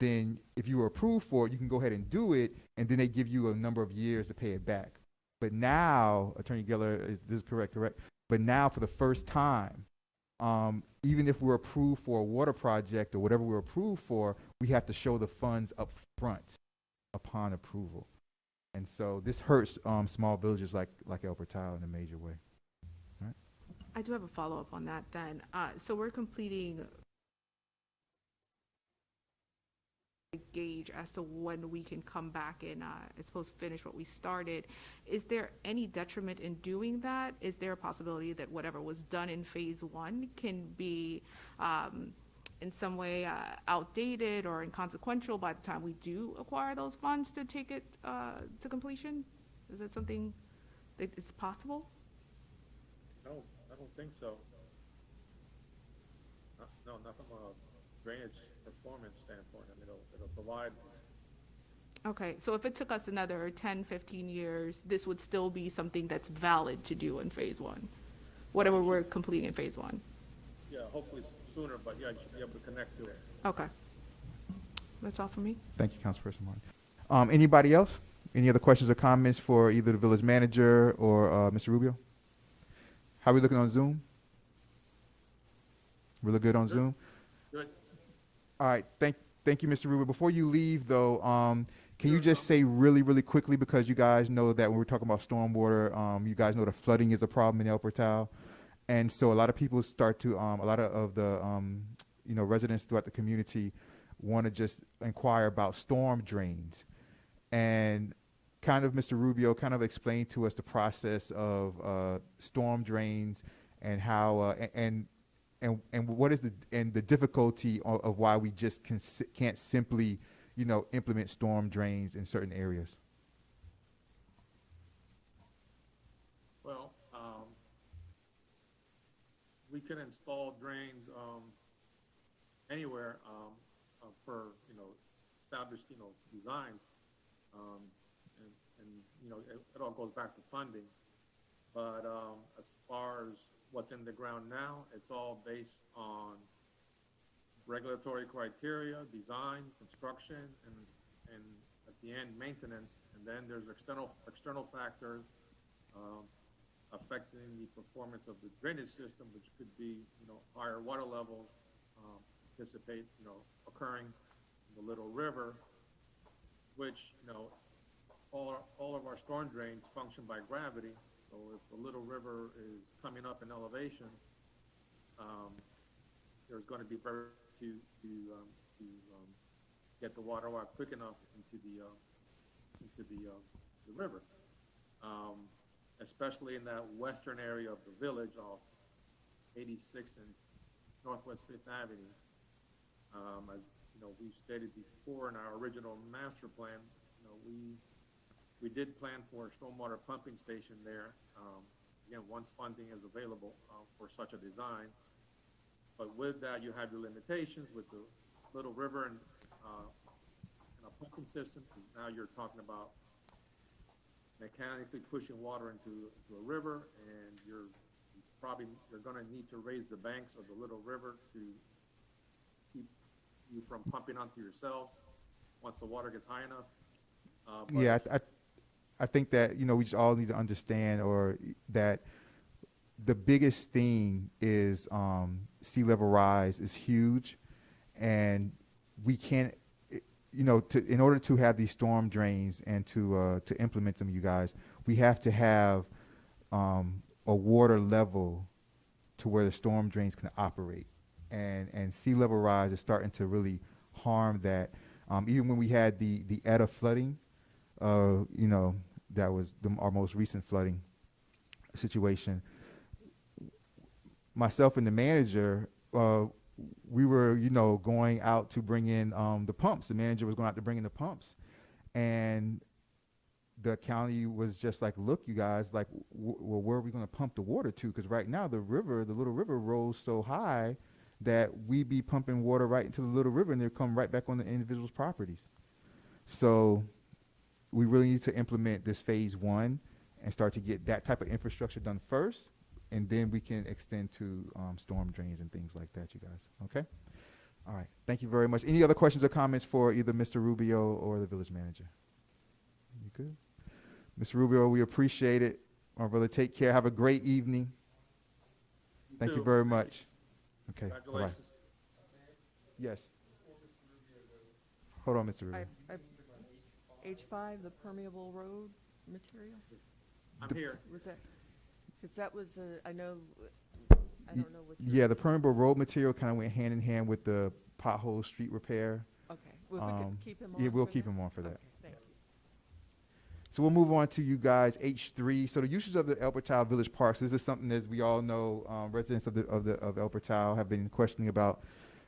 [SPEAKER 8] then if you were approved for it, you can go ahead and do it, and then they give you a number of years to pay it back. But now, Attorney Geller, this is correct? But now for the first time, even if we're approved for a water project or whatever we're approved for, we have to show the funds up front upon approval. And so this hurts small villages like El Portal in a major way.
[SPEAKER 7] I do have a follow-up on that then. So we're completing a gauge as to when we can come back and, I suppose, finish what we started. Is there any detriment in doing that? Is there a possibility that whatever was done in phase one can be in some way outdated or inconsequential by the time we do acquire those funds to take it to completion? Is that something that is possible?
[SPEAKER 13] No, I don't think so. No, not from a drainage performance standpoint. I mean, it'll provide.
[SPEAKER 7] Okay, so if it took us another 10, 15 years, this would still be something that's valid to do in phase one, whatever we're completing in phase one?
[SPEAKER 13] Yeah, hopefully sooner, but yeah, you should be able to connect to it.
[SPEAKER 7] Okay. That's all for me.
[SPEAKER 8] Thank you, Councilperson Martin. Anybody else? Any other questions or comments for either the village manager or Mr. Rubio? How are we looking on Zoom? We look good on Zoom?
[SPEAKER 13] Good.
[SPEAKER 8] All right, thank you, Mr. Rubio. Before you leave, though, can you just say really, really quickly, because you guys know that when we're talking about stormwater, you guys know the flooding is a problem in El Portal. And so a lot of people start to, a lot of the, residents throughout the community want to just inquire about storm drains. And kind of, Mr. Rubio, kind of explain to us the process of storm drains and how, and what is the difficulty of why we just can't simply, implement storm drains in certain areas.
[SPEAKER 13] Well, we can install drains anywhere per established designs, and it all goes back to funding. But as far as what's in the ground now, it's all based on regulatory criteria, design, construction, and at the end, maintenance. And then there's external factors affecting the performance of the drainage system, which could be, higher water levels, anticipate, occurring in the Little River, which, all of our storm drains function by gravity. So if the Little River is coming up in elevation, there's going to be to get the water out quick enough into the river, especially in that western area of the village off 86th and Northwest 5th Avenue. As we've stated before in our original master plan, we did plan for a stormwater pumping station there, again, once funding is available for such a design. But with that, you have your limitations with the Little River and a pumping system. Now you're talking about mechanically pushing water into a river, and you're going to need to raise the banks of the Little River to keep you from pumping onto yourself once the water gets high enough.
[SPEAKER 8] Yeah, I think that, we just all need to understand that the biggest thing is sea level rise is huge, and we can't, in order to have these storm drains and to implement them, you guys, we have to have a water level to where the storm drains can operate, and sea level rise is starting to really harm that. Even when we had the Etta flooding, that was our most recent flooding situation. Myself and the manager, we were, going out to bring in the pumps. The manager was going out to bring in the pumps, and the county was just like, "Look, you guys, like, well, where are we going to pump the water to? Because right now the Little River, rolls so high that we be pumping water right into the Little River, and they come right back on the individual's properties." So we really need to implement this phase one and start to get that type of infrastructure done first, and then we can extend to storm drains and things like that, you guys. Okay? All right. Thank you very much. Any other questions or comments for either Mr. Rubio or the village manager? You good? Mr. Rubio, we appreciate it. My brother, take care. Have a great evening. Thank you very much. Okay. Bye-bye. Yes. Hold on, Mr. Rubio.
[SPEAKER 12] H5, the permeable road material?
[SPEAKER 13] I'm here.
[SPEAKER 12] Was that, because that was, I know, I
[SPEAKER 8] Y-
[SPEAKER 12] don't know what.
[SPEAKER 8] Yeah, the permeable road material kind of went hand in hand with the pothole street repair.
[SPEAKER 12] Okay, well, if we could keep him on.
[SPEAKER 8] Yeah, we'll
[SPEAKER 12] for
[SPEAKER 8] keep
[SPEAKER 12] that?
[SPEAKER 8] him on for that.
[SPEAKER 12] Okay, thank you.
[SPEAKER 8] So we'll move on to you guys, H3. So the uses of the El Portal Village Parks. This is something, as we all know, residents of El Portal have been questioning about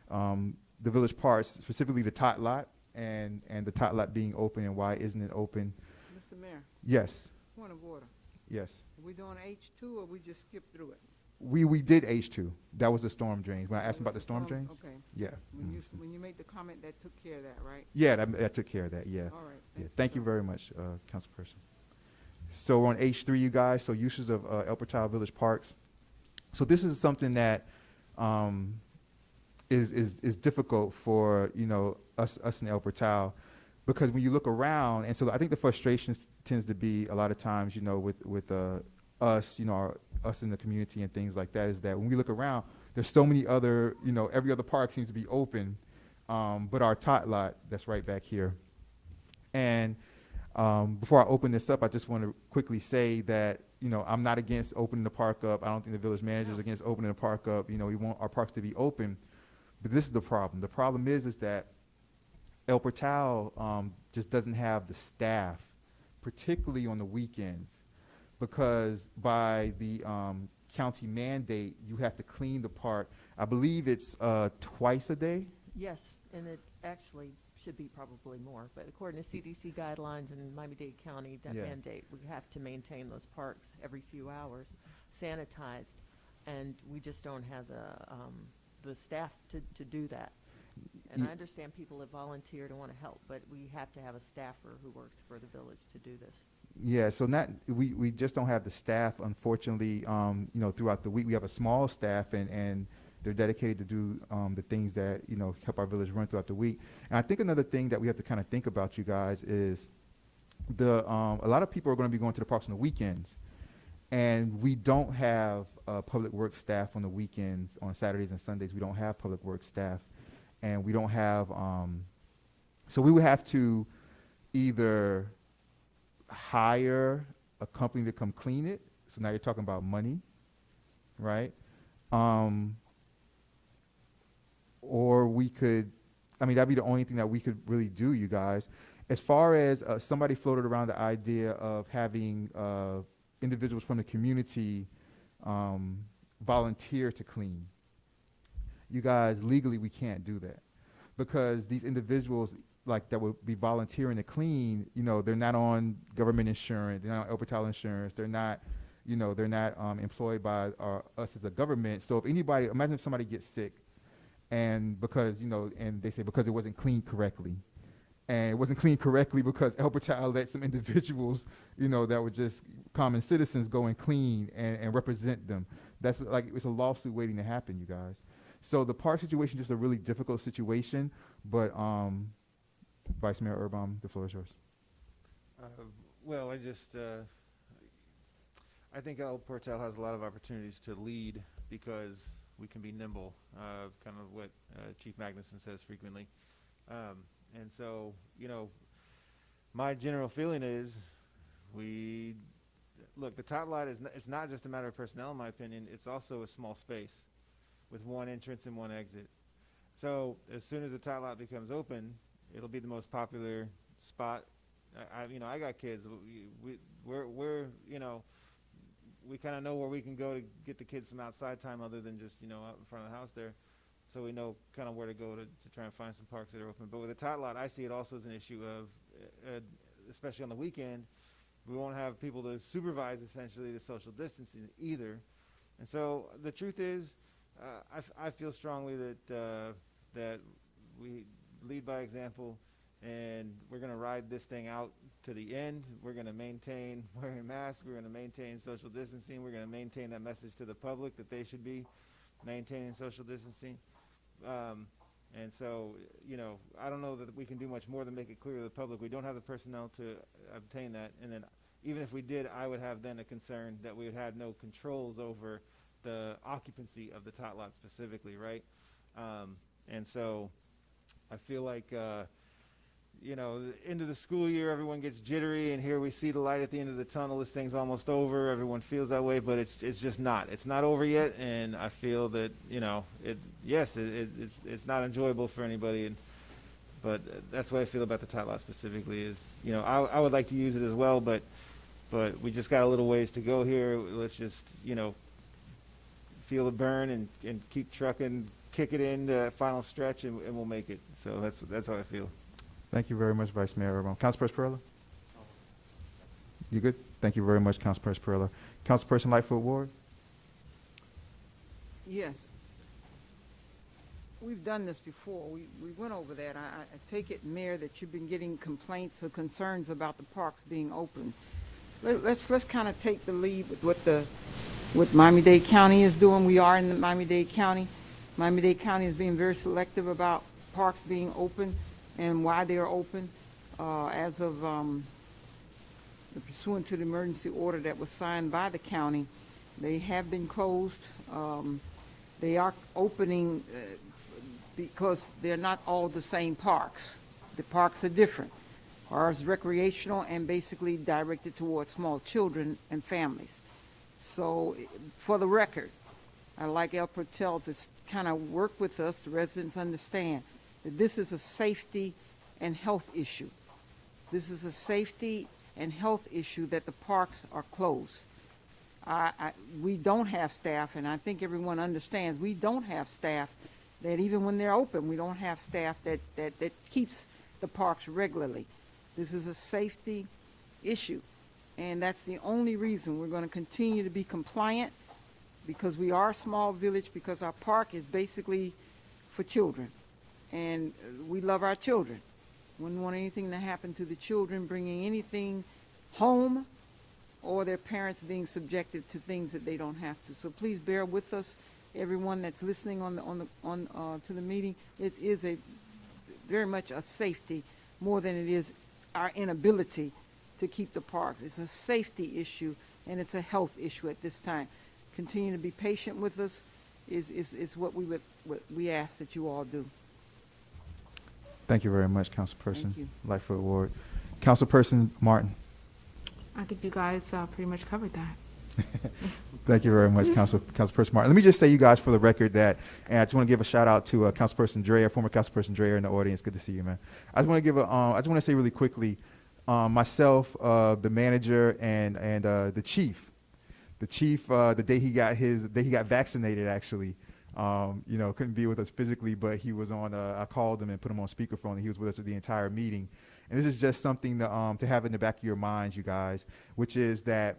[SPEAKER 8] the village parks, specifically the tot lot and the tot lot being open, and why isn't it open?
[SPEAKER 5] Mr. Mayor,
[SPEAKER 8] Yes,
[SPEAKER 5] point of order.
[SPEAKER 8] yes.
[SPEAKER 5] Are we doing H2 or we just skip through it?
[SPEAKER 8] We did H2. That was the storm drains. When I asked about the storm drains?
[SPEAKER 5] Okay.
[SPEAKER 8] Yeah.
[SPEAKER 5] When you made the comment, that took care of that, right?
[SPEAKER 8] Yeah, that took care of that, yeah.
[SPEAKER 5] All right.
[SPEAKER 8] Yeah, thank you very much, Councilperson. So we're on H3, you guys, so uses of El Portal Village Parks. So this is something that is difficult for, you know, us in El Portal, because when you look around, and so I think the frustration tends to be a lot of times, you know, with us, you know, us in the community and things like that, is that when we look around, there's so many other, you know, every other park seems to be open, but our tot lot that's right back here. And before I open this up, I just want to quickly say that, you know, I'm not against opening the park up. I don't think the village manager is against opening the park up. You know, we want our parks to be open, but this is the problem. The problem is that El Portal just doesn't have the staff, particularly on the weekends, because by the county mandate, you have to clean the park. I believe it's twice a day.
[SPEAKER 12] Yes, and it actually should be probably more, but according to CDC guidelines in Miami-Dade County, that
[SPEAKER 8] Yeah.
[SPEAKER 12] mandate, we have to maintain those parks every few hours, sanitized, and we just don't have the staff to do that. And
[SPEAKER 8] Ye-
[SPEAKER 12] I understand people have volunteered and want to help, but we have to have a staffer who works for the village to do this.
[SPEAKER 8] Yeah, so we just don't have the staff, unfortunately. You know, throughout the week, we have a small staff, and they're dedicated to do the things that, you know, help our village run throughout the week. And I think another thing that we have to kind of think about, you guys, is a lot of people are going to be going to the parks on the weekends, and we don't have public works staff on the weekends. On Saturdays and Sundays, we don't have public works staff, and we don't have. So we would have to either hire a company to come clean it. So now you're talking about money, right? Or we could, I mean, that'd be the only thing that we could really do, you guys. As far as somebody floated around the idea of having individuals from the community volunteer to clean. You guys, legally, we can't do that, because these individuals, like, that would be volunteering to clean, you know, they're not on government insurance, they're not on El Portal insurance, they're not, you know, they're not employed by us as a government. So if anybody, imagine if somebody gets sick, and because, you know, and they say because it wasn't cleaned correctly. And it wasn't cleaned correctly because El Portal let some individuals, you know, that were just common citizens go and clean and represent them. That's like, it's a lawsuit waiting to happen, you guys. So the park situation is just a really difficult situation, but Vice Mayor Urban, the floor is yours.
[SPEAKER 10] Well, I think El Portal has a lot of opportunities to lead because we can be nimble, kind of what Chief Magnuson says frequently. And so, you know, my general feeling is look, the tot lot it's not just a matter of personnel, in my opinion. It's also a small space with one entrance and one exit. So as soon as the tot lot becomes open, it'll be the most popular spot. I got kids. We're you know, we kind of know where we can go to get the kids some outside time other than just, you know, out in front of the house there. So we know kind of where to go to try and find some parks that are open. But with the tot lot, I see it also as an issue of, especially on the weekend, we won't have people to supervise essentially the social distancing either. And so the truth is, I feel strongly that we lead by example, and we're going to ride this thing out to the end. We're going to maintain wearing masks. We're going to maintain social distancing. We're going to maintain that message to the public that they should be maintaining social distancing. And so, you know, I don't know that we can do much more than make it clear to the public. We don't have the personnel to obtain that. And then even if we did, I would have then a concern that we would have no controls over the occupancy of the tot lot specifically, right? And so I feel like you know, the end of the school year, everyone gets jittery, and here we see the light at the end of the tunnel. This thing's almost over. Everyone feels that way, but it's just not. It's not over yet, and I feel that, you know, it's not enjoyable for anybody. But that's what I feel about the tot lot specifically is, you know, I would like to use it as well, but we just got a little ways to go here. Let's just, you know, feel the burn and keep trucking, kick it in the final stretch, and we'll make it. So that's how I feel.
[SPEAKER 8] Thank you very much, Vice Mayor. Councilperson Perella? You good? Thank you very much, Councilperson Perella. Councilperson Lightfoot Ward?
[SPEAKER 5] Yes. We've done this before. We went over that. I take it, Mayor, that you've been getting complaints or concerns about the parks being open. Let's kind of take the lead with what Miami-Dade County is doing. We are in Miami-Dade County. Miami-Dade County is being very selective about parks being open and why they are open. As of pursuant to the emergency order that was signed by the county, they have been closed. They are opening because they're not all the same parks. The parks are different. Ours is recreational and basically directed towards small children and families. So for the record, I'd like El Patel to kind of work with us, the residents understand that this is a safety and health issue. This is a safety and health issue that the parks are closed. We don't have staff, and I think everyone understands, we don't have staff that even when they're open, we don't have staff that keeps the parks regularly. This is a safety issue, and that's the only reason we're going to continue to be compliant, because we are a small village, because our park is basically for children, and we love our children. Wouldn't want anything to happen to the children bringing anything home or their parents being subjected to things that they don't have to. So please bear with us, everyone that's listening to the meeting. It is very much a safety more than it is our inability to keep the parks. It's a safety issue and it's a health issue at this time. Continue to be patient with us is what we ask that you all do.
[SPEAKER 8] Thank you very much, Councilperson
[SPEAKER 5] Thank you.
[SPEAKER 8] Lightfoot Ward. Councilperson Martin?
[SPEAKER 7] I think you guys pretty much covered that.
[SPEAKER 8] Thank you very much, Councilperson Martin. Let me just say, you guys, for the record, that, and I just want to give a shout out to Councilperson Dreyer, former Councilperson Dreyer in the audience. Good to see you, man. I just want to say really quickly, myself, the manager, and the chief, the day he got vaccinated, actually, couldn't be with us physically, but he was on. I called him and put him on speakerphone, and he was with us at the entire meeting. And this is just something to have in the back of your minds, you guys, which is that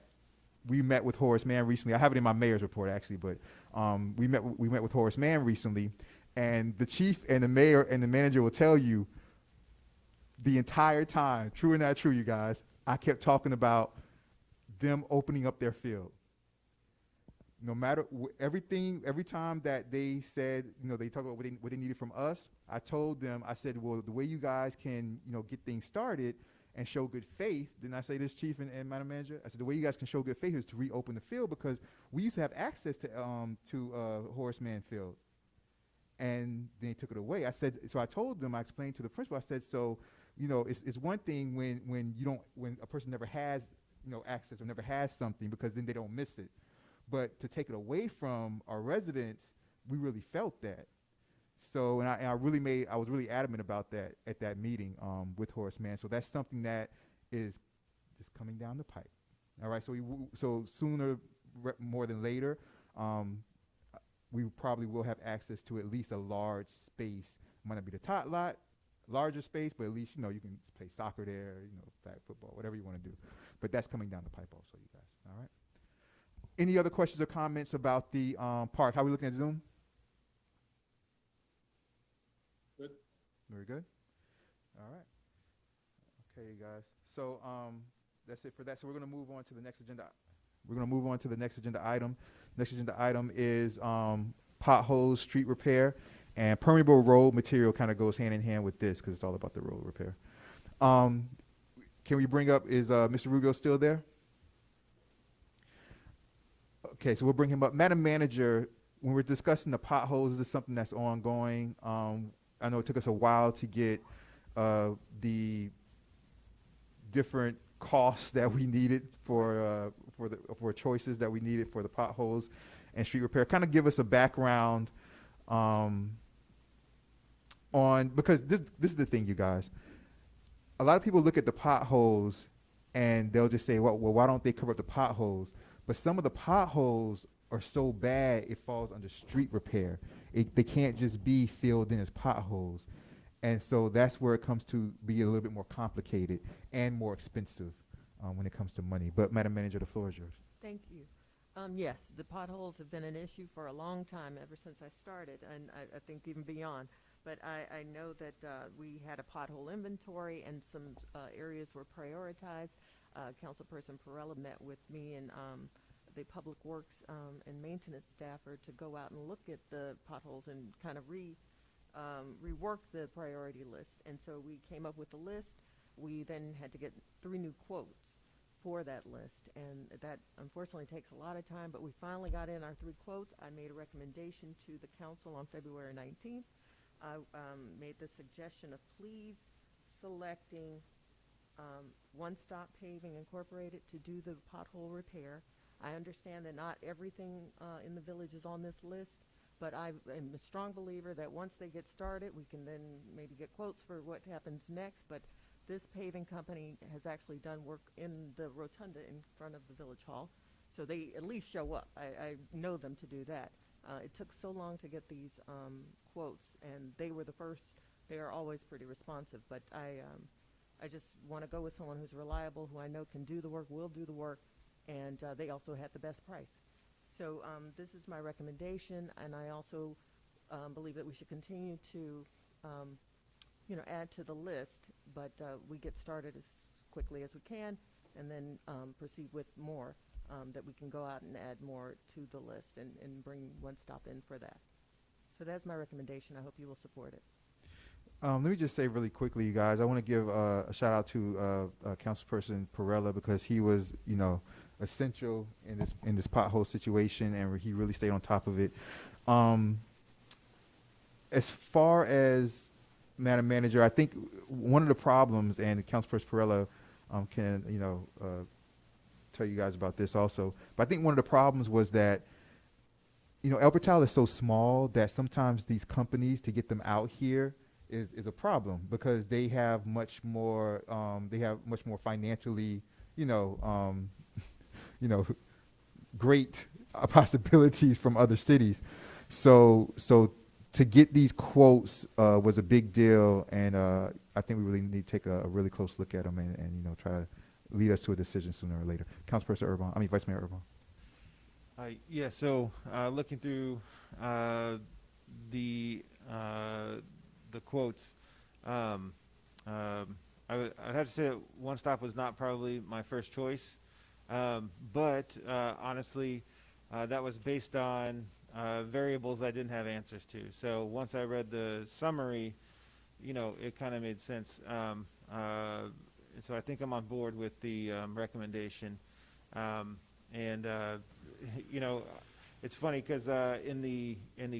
[SPEAKER 8] we met with Horace Mann recently. I have it in my mayor's report, actually, but we met with Horace Mann recently, and the chief and the mayor and the manager will tell you the entire time, true or not true, you guys, I kept talking about them opening up their field. No matter every time that they said, they talk about what they needed from us, I told them, I said, well, the way you guys can, get things started and show good faith, didn't I say this, Chief and Madam Manager? I said, the way you guys can show good faith is to reopen the field, because we used to have access to Horace Mann Field, and then they took it away. I said, so I told them, I explained to the principal, I said, so, it's one thing when a person never has, access or never has something, because then they don't miss it. But to take it away from our residents, we really felt that. So, and I was really adamant about that at that meeting with Horace Mann. So that's something that is just coming down the pipe. All right. So sooner more than later, we probably will have access to at least a large space. Might not be the tot lot, larger space, but at least you can play soccer there, flag football, whatever you want to do. But that's coming down the pipe also, you guys. All right. Any other questions or comments about the park? How are we looking at Zoom?
[SPEAKER 13] Good.
[SPEAKER 8] Very good. All right. Okay, you guys. So that's it for that. So we're going to move on to the next agenda. Next agenda item is potholes, street repair, and permeable road material kind of goes hand in hand with this because it's all about the road repair. Can we bring up, is Mr. Rubio still there? Okay, so we'll bring him up. Madam Manager, when we're discussing the potholes, this is something that's ongoing. I know it took us a while to get the different costs that we needed for choices that we needed for the potholes and street repair. Kind of give us a background on, because this is the thing, you guys. A lot of people look at the potholes and they'll just say, well, why don't they cover up the potholes? But some of the potholes are so bad it falls under street repair. They can't just be filled in as potholes. And so that's where it comes to be a little bit more complicated and more expensive when it comes to money. But Madam Manager, the floor is yours.
[SPEAKER 12] Thank you. Yes, the potholes have been an issue for a long time, ever since I started, and I think even beyond. But I know that we had a pothole inventory and some areas were prioritized. Councilperson Perella met with me and the Public Works and Maintenance staffer to go out and look at the potholes and kind of rework the priority list. And so we came up with a list. We then had to get 3 new quotes for that list, and that unfortunately takes a lot of time, but we finally got in our 3 quotes. I made a recommendation to the council on February 19th. I made the suggestion of please selecting One Stop Paving Incorporated to do the pothole repair. I understand that not everything in the village is on this list, but I am a strong believer that once they get started, we can then maybe get quotes for what happens next. But this paving company has actually done work in the rotunda in front of the village hall, so they at least show up. I know them to do that. It took so long to get these quotes, and they were the first. They are always pretty responsive, but I just want to go with someone who's reliable, who I know can do the work, will do the work, and they also had the best price. So this is my recommendation, and I also believe that we should continue to add to the list, but we get started as quickly as we can, and then proceed with more, that we can go out and add more to the list and bring One Stop in for that. So that's my recommendation. I hope you will support it.
[SPEAKER 8] Let me just say really quickly, you guys, I want to give a shout out to Councilperson Perella, because he was, essential in this pothole situation, and he really stayed on top of it. As far as Madam Manager, I think one of the problems, and Councilperson Perella can tell you guys about this also, but I think one of the problems was that El Portal is so small that sometimes these companies, to get them out here is a problem, because they have much more financially great possibilities from other cities. So to get these quotes was a big deal, and I think we really need to take a really close look at them and try to lead us to a decision sooner or later. Vice Mayor Urban.
[SPEAKER 10] Yeah, so looking through the quotes, I'd have to say that One Stop was not probably my first choice, but honestly, that was based on variables I didn't have answers to. So once I read the summary, it kind of made sense. So I think I'm on board with the recommendation. It's funny because in the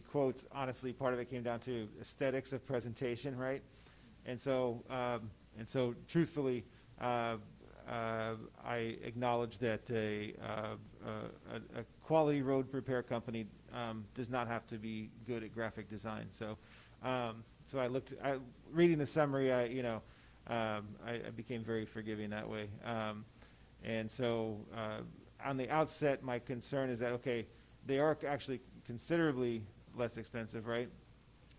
[SPEAKER 10] quotes, honestly, part of it came down to aesthetics of presentation, right? And so truthfully, I acknowledge that a quality road repair company does not have to be good at graphic design. So reading the summary, I became very forgiving that way. And so on the outset, my concern is that, okay, they are actually considerably less expensive, right?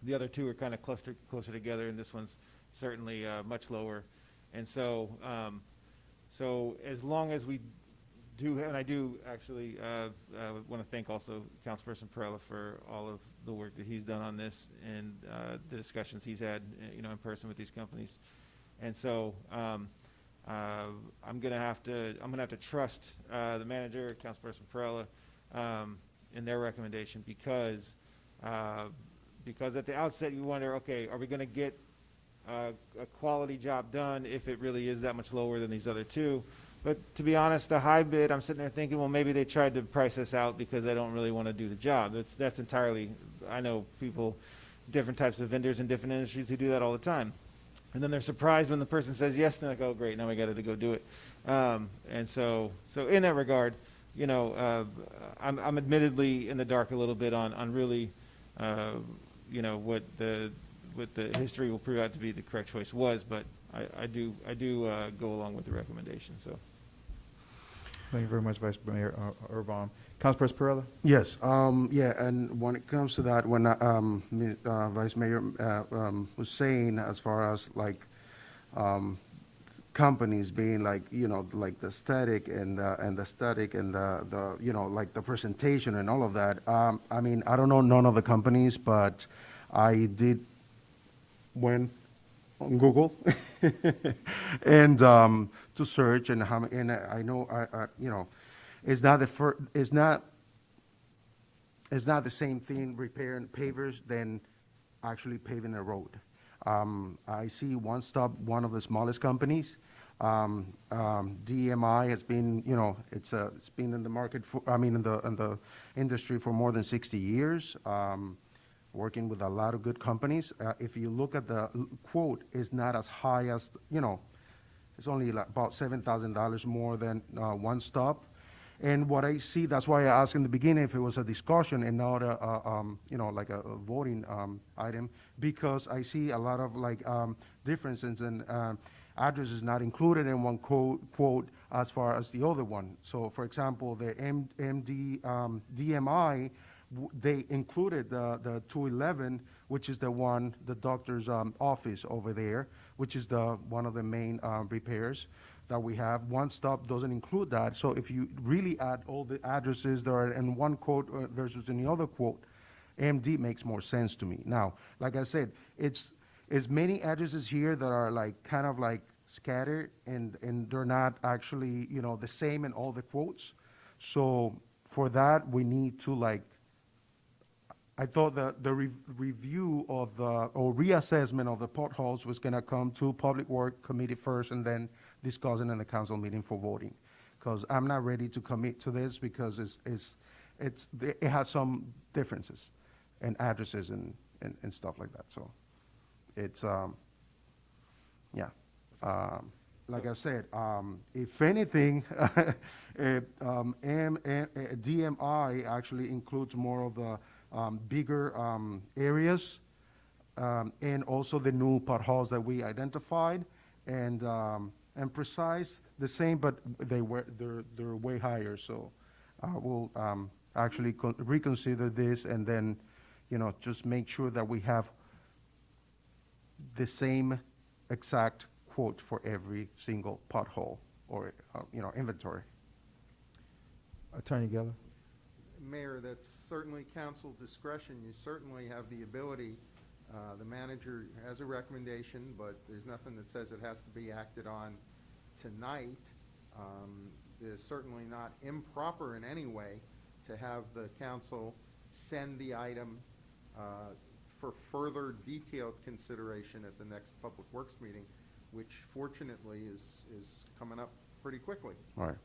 [SPEAKER 10] The other 2 are kind of clustered closer together, and this one's certainly much lower. And so as long as we do, and I do actually want to thank also Councilperson Perella for all of the work that he's done on this and the discussions he's had, in person with these companies. And so I'm gonna have to trust the manager, Councilperson Perella, in their recommendation, because at the outset you wonder, okay, are we going to get a quality job done if it really is that much lower than these other 2? But to be honest, the high bid, I'm sitting there thinking, well, maybe they tried to price us out because they don't really want to do the job. That's entirely, I know people, different types of vendors in different industries who do that all the time. and then they're surprised when the person says yes, and they're like, oh, great, now we got to go do it. And so in that regard, you know, I'm admittedly in the dark a little bit on really, you know, what the history will prove out to be the correct choice was, but I do go along with the recommendation. So.
[SPEAKER 8] Thank you very much, Vice Mayor Urban. Councilperson Perella?
[SPEAKER 11] Yes, yeah, and when it comes to that, when Vice Mayor was saying, as far as like companies being like, you know, like the aesthetic and the aesthetic and the you know, like the presentation and all of that. I mean, I don't know none of the companies, but I did went on Google and to search and how, and I know I you know, it's not the same thing repairing pavers than actually paving a road. I see One Stop, one of the smallest companies. DMI has been, you know, it's been in the market for, I mean, in the industry for more than 60 years. Working with a lot of good companies. If you look at the quote, it's not as high as, you know, it's only like about $7,000 more than One Stop. And what I see, that's why I asked in the beginning if it was a discussion and not you know, like a voting item, because I see a lot of like differences in addresses not included in one quote as far as the other one. So for example, the DMI, they included the 211, which is the one, the doctor's office over there, which is one of the main repairs that we have. One Stop doesn't include that. So if you really add all the addresses that are in one quote versus in the other quote, MD makes more sense to me. Now, like I said, it's many addresses here that are like kind of like scattered and they're not actually, you know, the same in all the quotes. So for that, we need to like, I thought that the review of or reassessment of the potholes was gonna come to Public Work Committee first and then discussing in the council meeting for voting. Because I'm not ready to commit to this because it has some differences and addresses and stuff like that. So it's, yeah. Like I said, if anything, DMI actually includes more of the bigger areas and also the new potholes that we identified and precise the same, but they're way higher. So we'll actually reconsider this and then, you know, just make sure that we have the same exact quote for every single pothole or you know, inventory.
[SPEAKER 8] Attorney Geller?
[SPEAKER 14] Mayor, that's certainly council discretion. You certainly have the ability. The manager has a recommendation, but there's nothing that says it has to be acted on tonight. It is certainly not improper in any way to have the council send the item for further detailed consideration at the next Public Works meeting, which fortunately is coming up pretty quickly.
[SPEAKER 11] All right.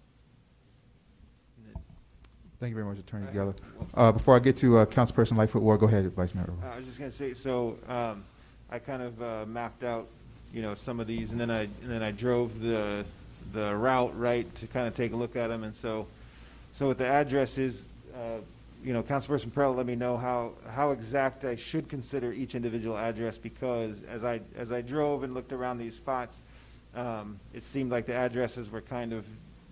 [SPEAKER 8] Thank you very much, Attorney Geller. Before I get to Councilperson Lightfoot Ward, go ahead, Vice Mayor.
[SPEAKER 10] I was just going to say, so I kind of mapped out, you know, some of these, and then I drove the route right to kind of take a look at them, and so with the addresses, you know, Councilperson Perella let me know how exact I should consider each individual address, because as I drove and looked around these spots, it seemed like the addresses were kind of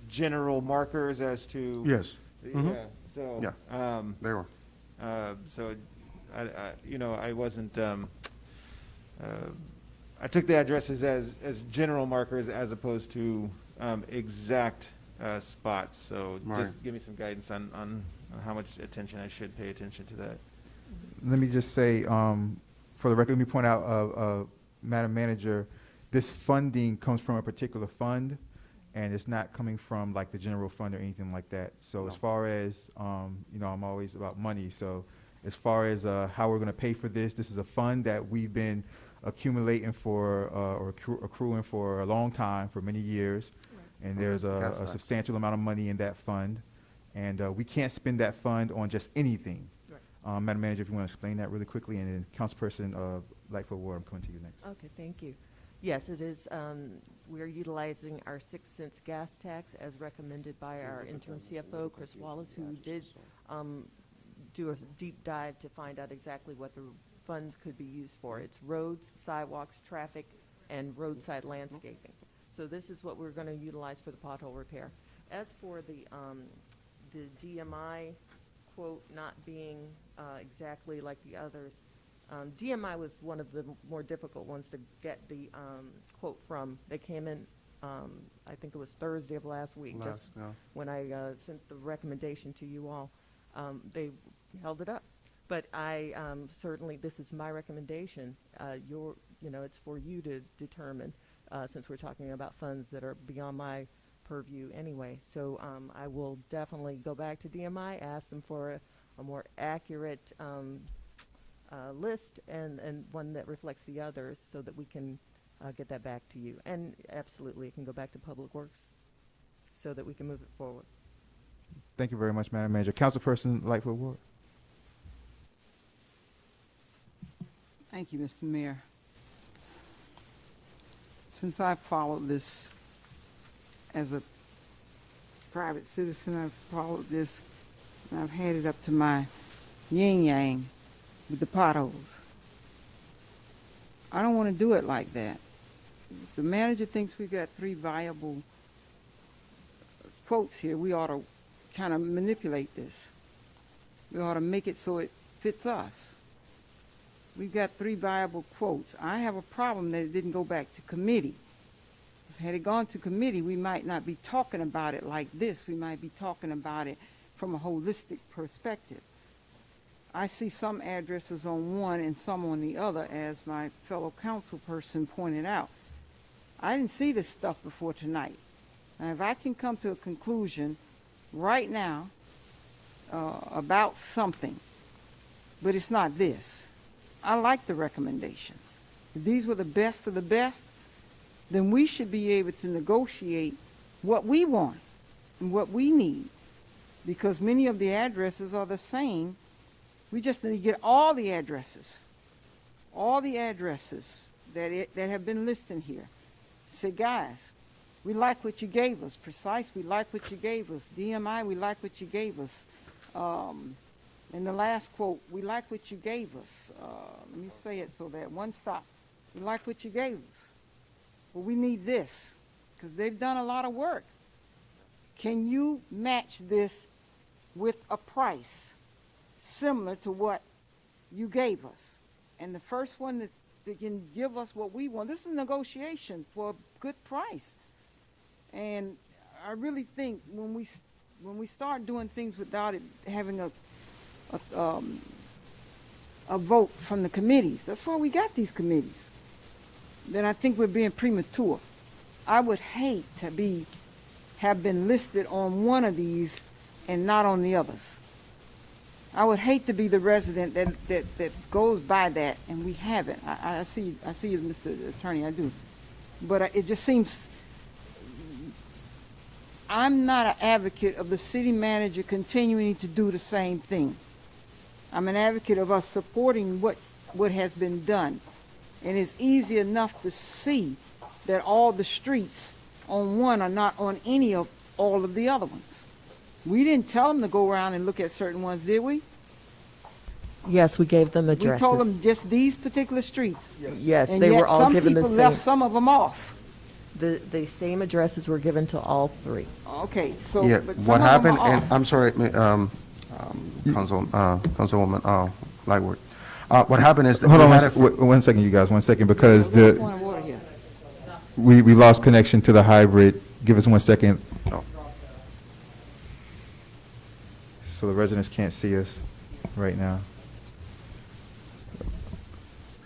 [SPEAKER 10] general markers as to.
[SPEAKER 11] Yes. Mm-hmm.
[SPEAKER 10] Yeah. So.
[SPEAKER 11] Yeah. They were.
[SPEAKER 10] So, you know, I wasn't. I took the addresses as general markers as opposed to exact spots. So
[SPEAKER 11] Right.
[SPEAKER 10] just give me some guidance on how much attention I should pay attention to that.
[SPEAKER 8] Let me just say, for the record, let me point out, Madam Manager, this funding comes from a particular fund, and it's not coming from like the general fund or anything like that. So as far as, you know, I'm always about money. So as far as how we're going to pay for this is a fund that we've been accumulating for or accruing for a long time, for many years. Right. And there's a substantial amount of money in that fund. And we can't spend that fund on just anything. Right. Madam Manager, if you want to explain that really quickly, and then Councilperson Lightfoot Ward, I'm coming to you next.
[SPEAKER 12] Okay, thank you. Yes, it is. We're utilizing our 6-cent gas tax as recommended by our interim CFO, Chris Wallace, who did do a deep dive to find out exactly what the funds could be used for. It's roads, sidewalks, traffic, and roadside landscaping. So this is what we're going to utilize for the pothole repair. As for the DMI quote not being exactly like the others, DMI was one of the more difficult ones to get the quote from. They came in, I think it was Thursday of last week, when I sent the recommendation to you all. They held it up. But I certainly, this is my recommendation. It's for you to determine, since we're talking about funds that are beyond my purview anyway. So I will definitely go back to DMI, ask them for a more accurate list and one that reflects the others so that we can get that back to you. And absolutely, it can go back to Public Works so that we can move it forward.
[SPEAKER 8] Thank you very much, Madam Manager. Councilperson Lightfoot Ward.
[SPEAKER 5] Thank you, Mr. Mayor. Since I followed this as a private citizen, I've followed this, and I've had it up to my yin-yang with the potholes. I don't want to do it like that. If the manager thinks we've got 3 viable quotes here, we ought to kind of manipulate this. We ought to make it so it fits us. We've got 3 viable quotes. I have a problem that it didn't go back to committee. Had it gone to committee, we might not be talking about it like this. We might be talking about it from a holistic perspective. I see some addresses on one and some on the other, as my fellow council person pointed out. I didn't see this stuff before tonight. Now, if I can come to a conclusion right now about something, but it's not this. I like the recommendations. If these were the best of the best, then we should be able to negotiate what we want and what we need, because many of the addresses are the same. We just need to get all the addresses that have been listed here. Say, guys, we like what you gave us. Precise, we like what you gave us. DMI, we like what you gave us. In the last quote, we like what you gave us. Let me say it so that one stop. We like what you gave us. But we need this, because they've done a lot of work. Can you match this with a price similar to what you gave us? And the first one that can give us what we want, this is a negotiation for a good price. And I really think when we start doing things without it having a vote from the committees, that's why we got these committees, then I think we're being premature. I would hate to have been listed on one of these and not on the others. I would hate to be the resident that goes by that and we haven't. I see you, Mr. Attorney, I do. But it just seems, I'm not an advocate of the city manager continuing to do the same thing. I'm an advocate of us supporting what has been done. And it's easy enough to see that all the streets on one are not on any of all of the other ones. We didn't tell them to go around and look at certain ones, did we?
[SPEAKER 12] Yes, we gave them addresses.
[SPEAKER 5] We told them just these particular streets.
[SPEAKER 12] Yes,
[SPEAKER 5] And
[SPEAKER 12] they
[SPEAKER 5] yet
[SPEAKER 12] were all given the
[SPEAKER 5] some
[SPEAKER 12] same.
[SPEAKER 5] people left some of them off.
[SPEAKER 12] The same addresses were given to all 3.
[SPEAKER 5] Okay, so
[SPEAKER 11] Yeah,
[SPEAKER 5] but some
[SPEAKER 11] what
[SPEAKER 5] of them
[SPEAKER 11] happened,
[SPEAKER 5] are
[SPEAKER 11] and
[SPEAKER 5] off.
[SPEAKER 11] I'm sorry, Councilwoman Lightwood. What happened is that
[SPEAKER 8] Hold
[SPEAKER 11] we
[SPEAKER 8] on
[SPEAKER 11] had a-
[SPEAKER 8] one second, you guys, 1 second, because
[SPEAKER 5] Point of order here.
[SPEAKER 8] we lost connection to the hybrid. Give us 1 second.
[SPEAKER 11] Oh.
[SPEAKER 8] So the residents can't see us right now.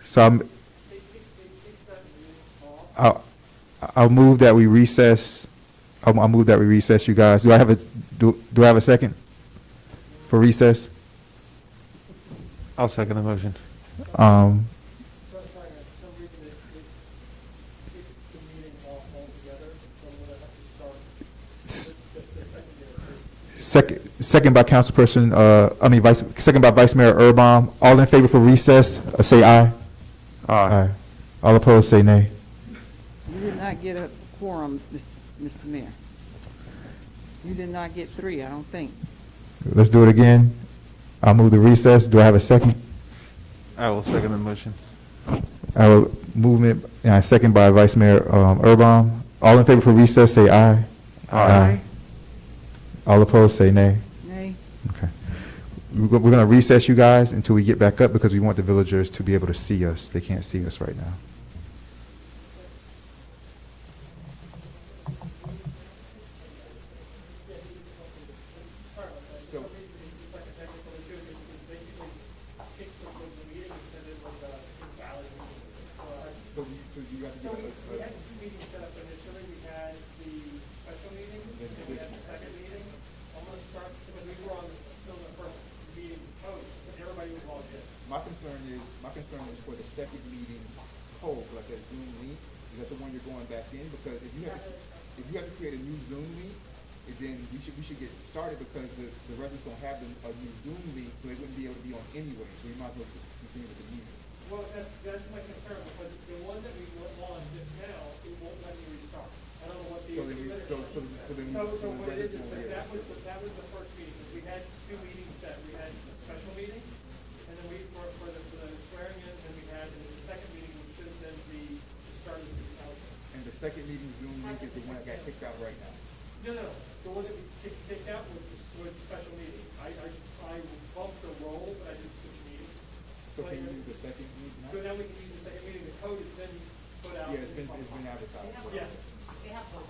[SPEAKER 8] So I'll move that we recess. I'll move that we recess, you guys. Do I have a second for recess?
[SPEAKER 10] I'll second the motion.
[SPEAKER 8] Second by Councilperson, second by Vice Mayor Urban. All in favor for recess, say aye. Aye. All opposed, say nay.
[SPEAKER 5] did not get a quorum, Mr. Mayor. You did not get 3, I don't think.
[SPEAKER 8] Let's do it again. I'll move the recess. Do I have a second?
[SPEAKER 10] I will second the motion.
[SPEAKER 8] I will movement, and second by Vice Mayor Erbaum. All in favor for recess, say aye.
[SPEAKER 10] Aye.
[SPEAKER 8] All opposed, say nay.
[SPEAKER 5] Nay?
[SPEAKER 8] Okay. We're going to recess you guys until we get back up because we want the villagers to be able to see us. They can't see us right now.
[SPEAKER 9] We had 2 meetings set up initially. We had the special meeting, and we had the second meeting. I'm going to start, because we were on still the first meeting post, but everybody was logged in.
[SPEAKER 8] My concern is for the second meeting hold, like that Zoom link. Is that the one you're going back in? Because if you have to create a new Zoom link, then we should get started because the residents don't have a new Zoom link, so they wouldn't be able to be on anyway. So we might as well continue with the meeting.
[SPEAKER 9] Well, that's my concern, because the one that we were on just now, it won't let me restart. I don't know what the.
[SPEAKER 8] So
[SPEAKER 9] what it is that was the first meeting, because we had 2 meetings set. We had a special meeting, and then for the swearing in, and we had the second meeting, which should have been the start of the council.
[SPEAKER 8] And the second meeting Zoom link is the one that got kicked out right now.
[SPEAKER 9] No. The one that we kicked out was the special meeting. I bumped the roll, but I didn't switch meetings.
[SPEAKER 8] So can you use the second meeting now?
[SPEAKER 9] So now we can use the second meeting. The code has been put out.
[SPEAKER 8] Yeah, it's been advertised.
[SPEAKER 9] Yeah.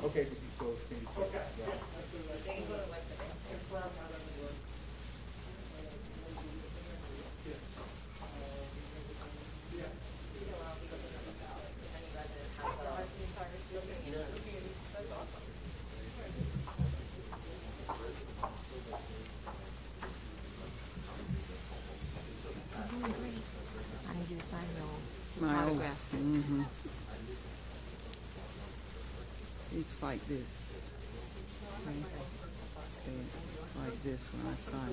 [SPEAKER 8] Okay, so can you?
[SPEAKER 9] Okay, yeah, absolutely. They can go to the website. Confirm how that would work. Yeah.
[SPEAKER 6] I need you to sign your
[SPEAKER 5] My oath.
[SPEAKER 6] autograph.
[SPEAKER 5] Mhm. It's like this. Okay. Okay, it's like this when I sign.